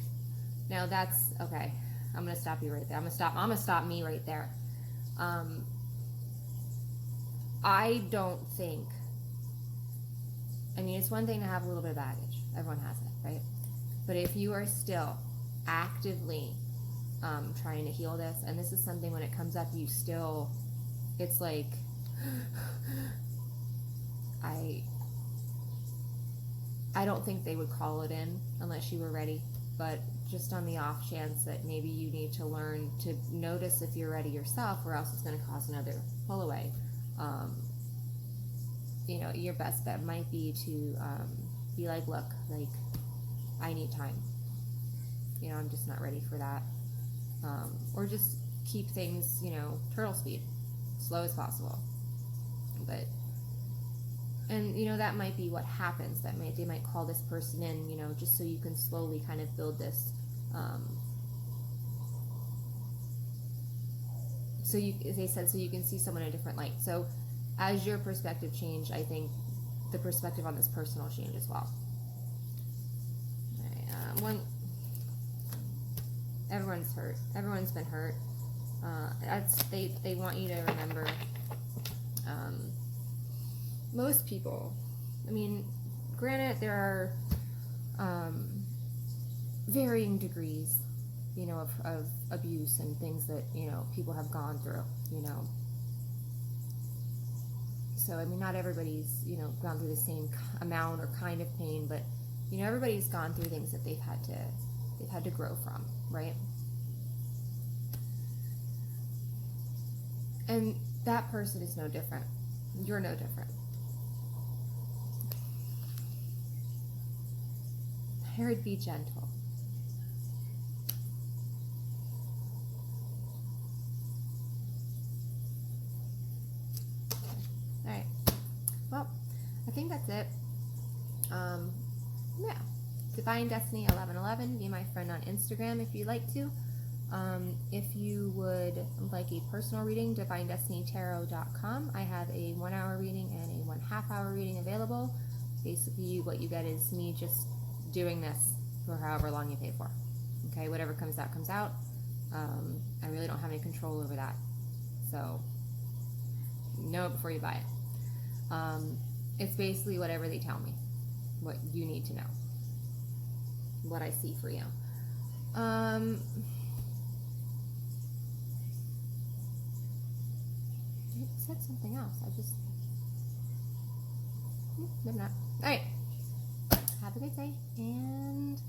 Now that's okay. I'm gonna stop you right there. I'm gonna stop me right there. I don't think. I mean, it's one thing to have a little bit of baggage. Everyone has it, right? But if you are still actively trying to heal this, and this is something when it comes up, you still, it's like, I don't think they would call it in unless you were ready, but just on the off chance that maybe you need to learn to notice if you're ready yourself, or else it's going to cause another pull away. You know, your best bet might be to be like, look, like, I need time. You know, I'm just not ready for that. Or just keep things, you know, turtle speed, slow as possible. But, and you know, that might be what happens. They might call this person in, you know, just so you can slowly kind of build this. They said, so you can see someone in a different light. So as your perspective change, I think the perspective on this person will change as well. Everyone's hurt. Everyone's been hurt. They want you to remember. Most people. I mean, granted, there are varying degrees, you know, of abuse and things that, you know, people have gone through. You know. So I mean, not everybody's, you know, gone through the same amount or kind of pain, but you know, everybody's gone through things that they've had to grow from, right? And that person is no different. You're no different. I heard be gentle. All right. Well, I think that's it. Yeah. Divine Destiny 1111. Be my friend on Instagram if you'd like to. If you would like a personal reading, divinedestinytarot.com. I have a 1 hour reading and a 1/2 hour reading available. Basically, what you get is me just doing this for however long you pay for. Okay, whatever comes out, comes out. I really don't have any control over that. So, know it before you buy it. It's basically whatever they tell me, what you need to know, what I see for you. said something else. I just... Maybe not. Alright. Have a good day, and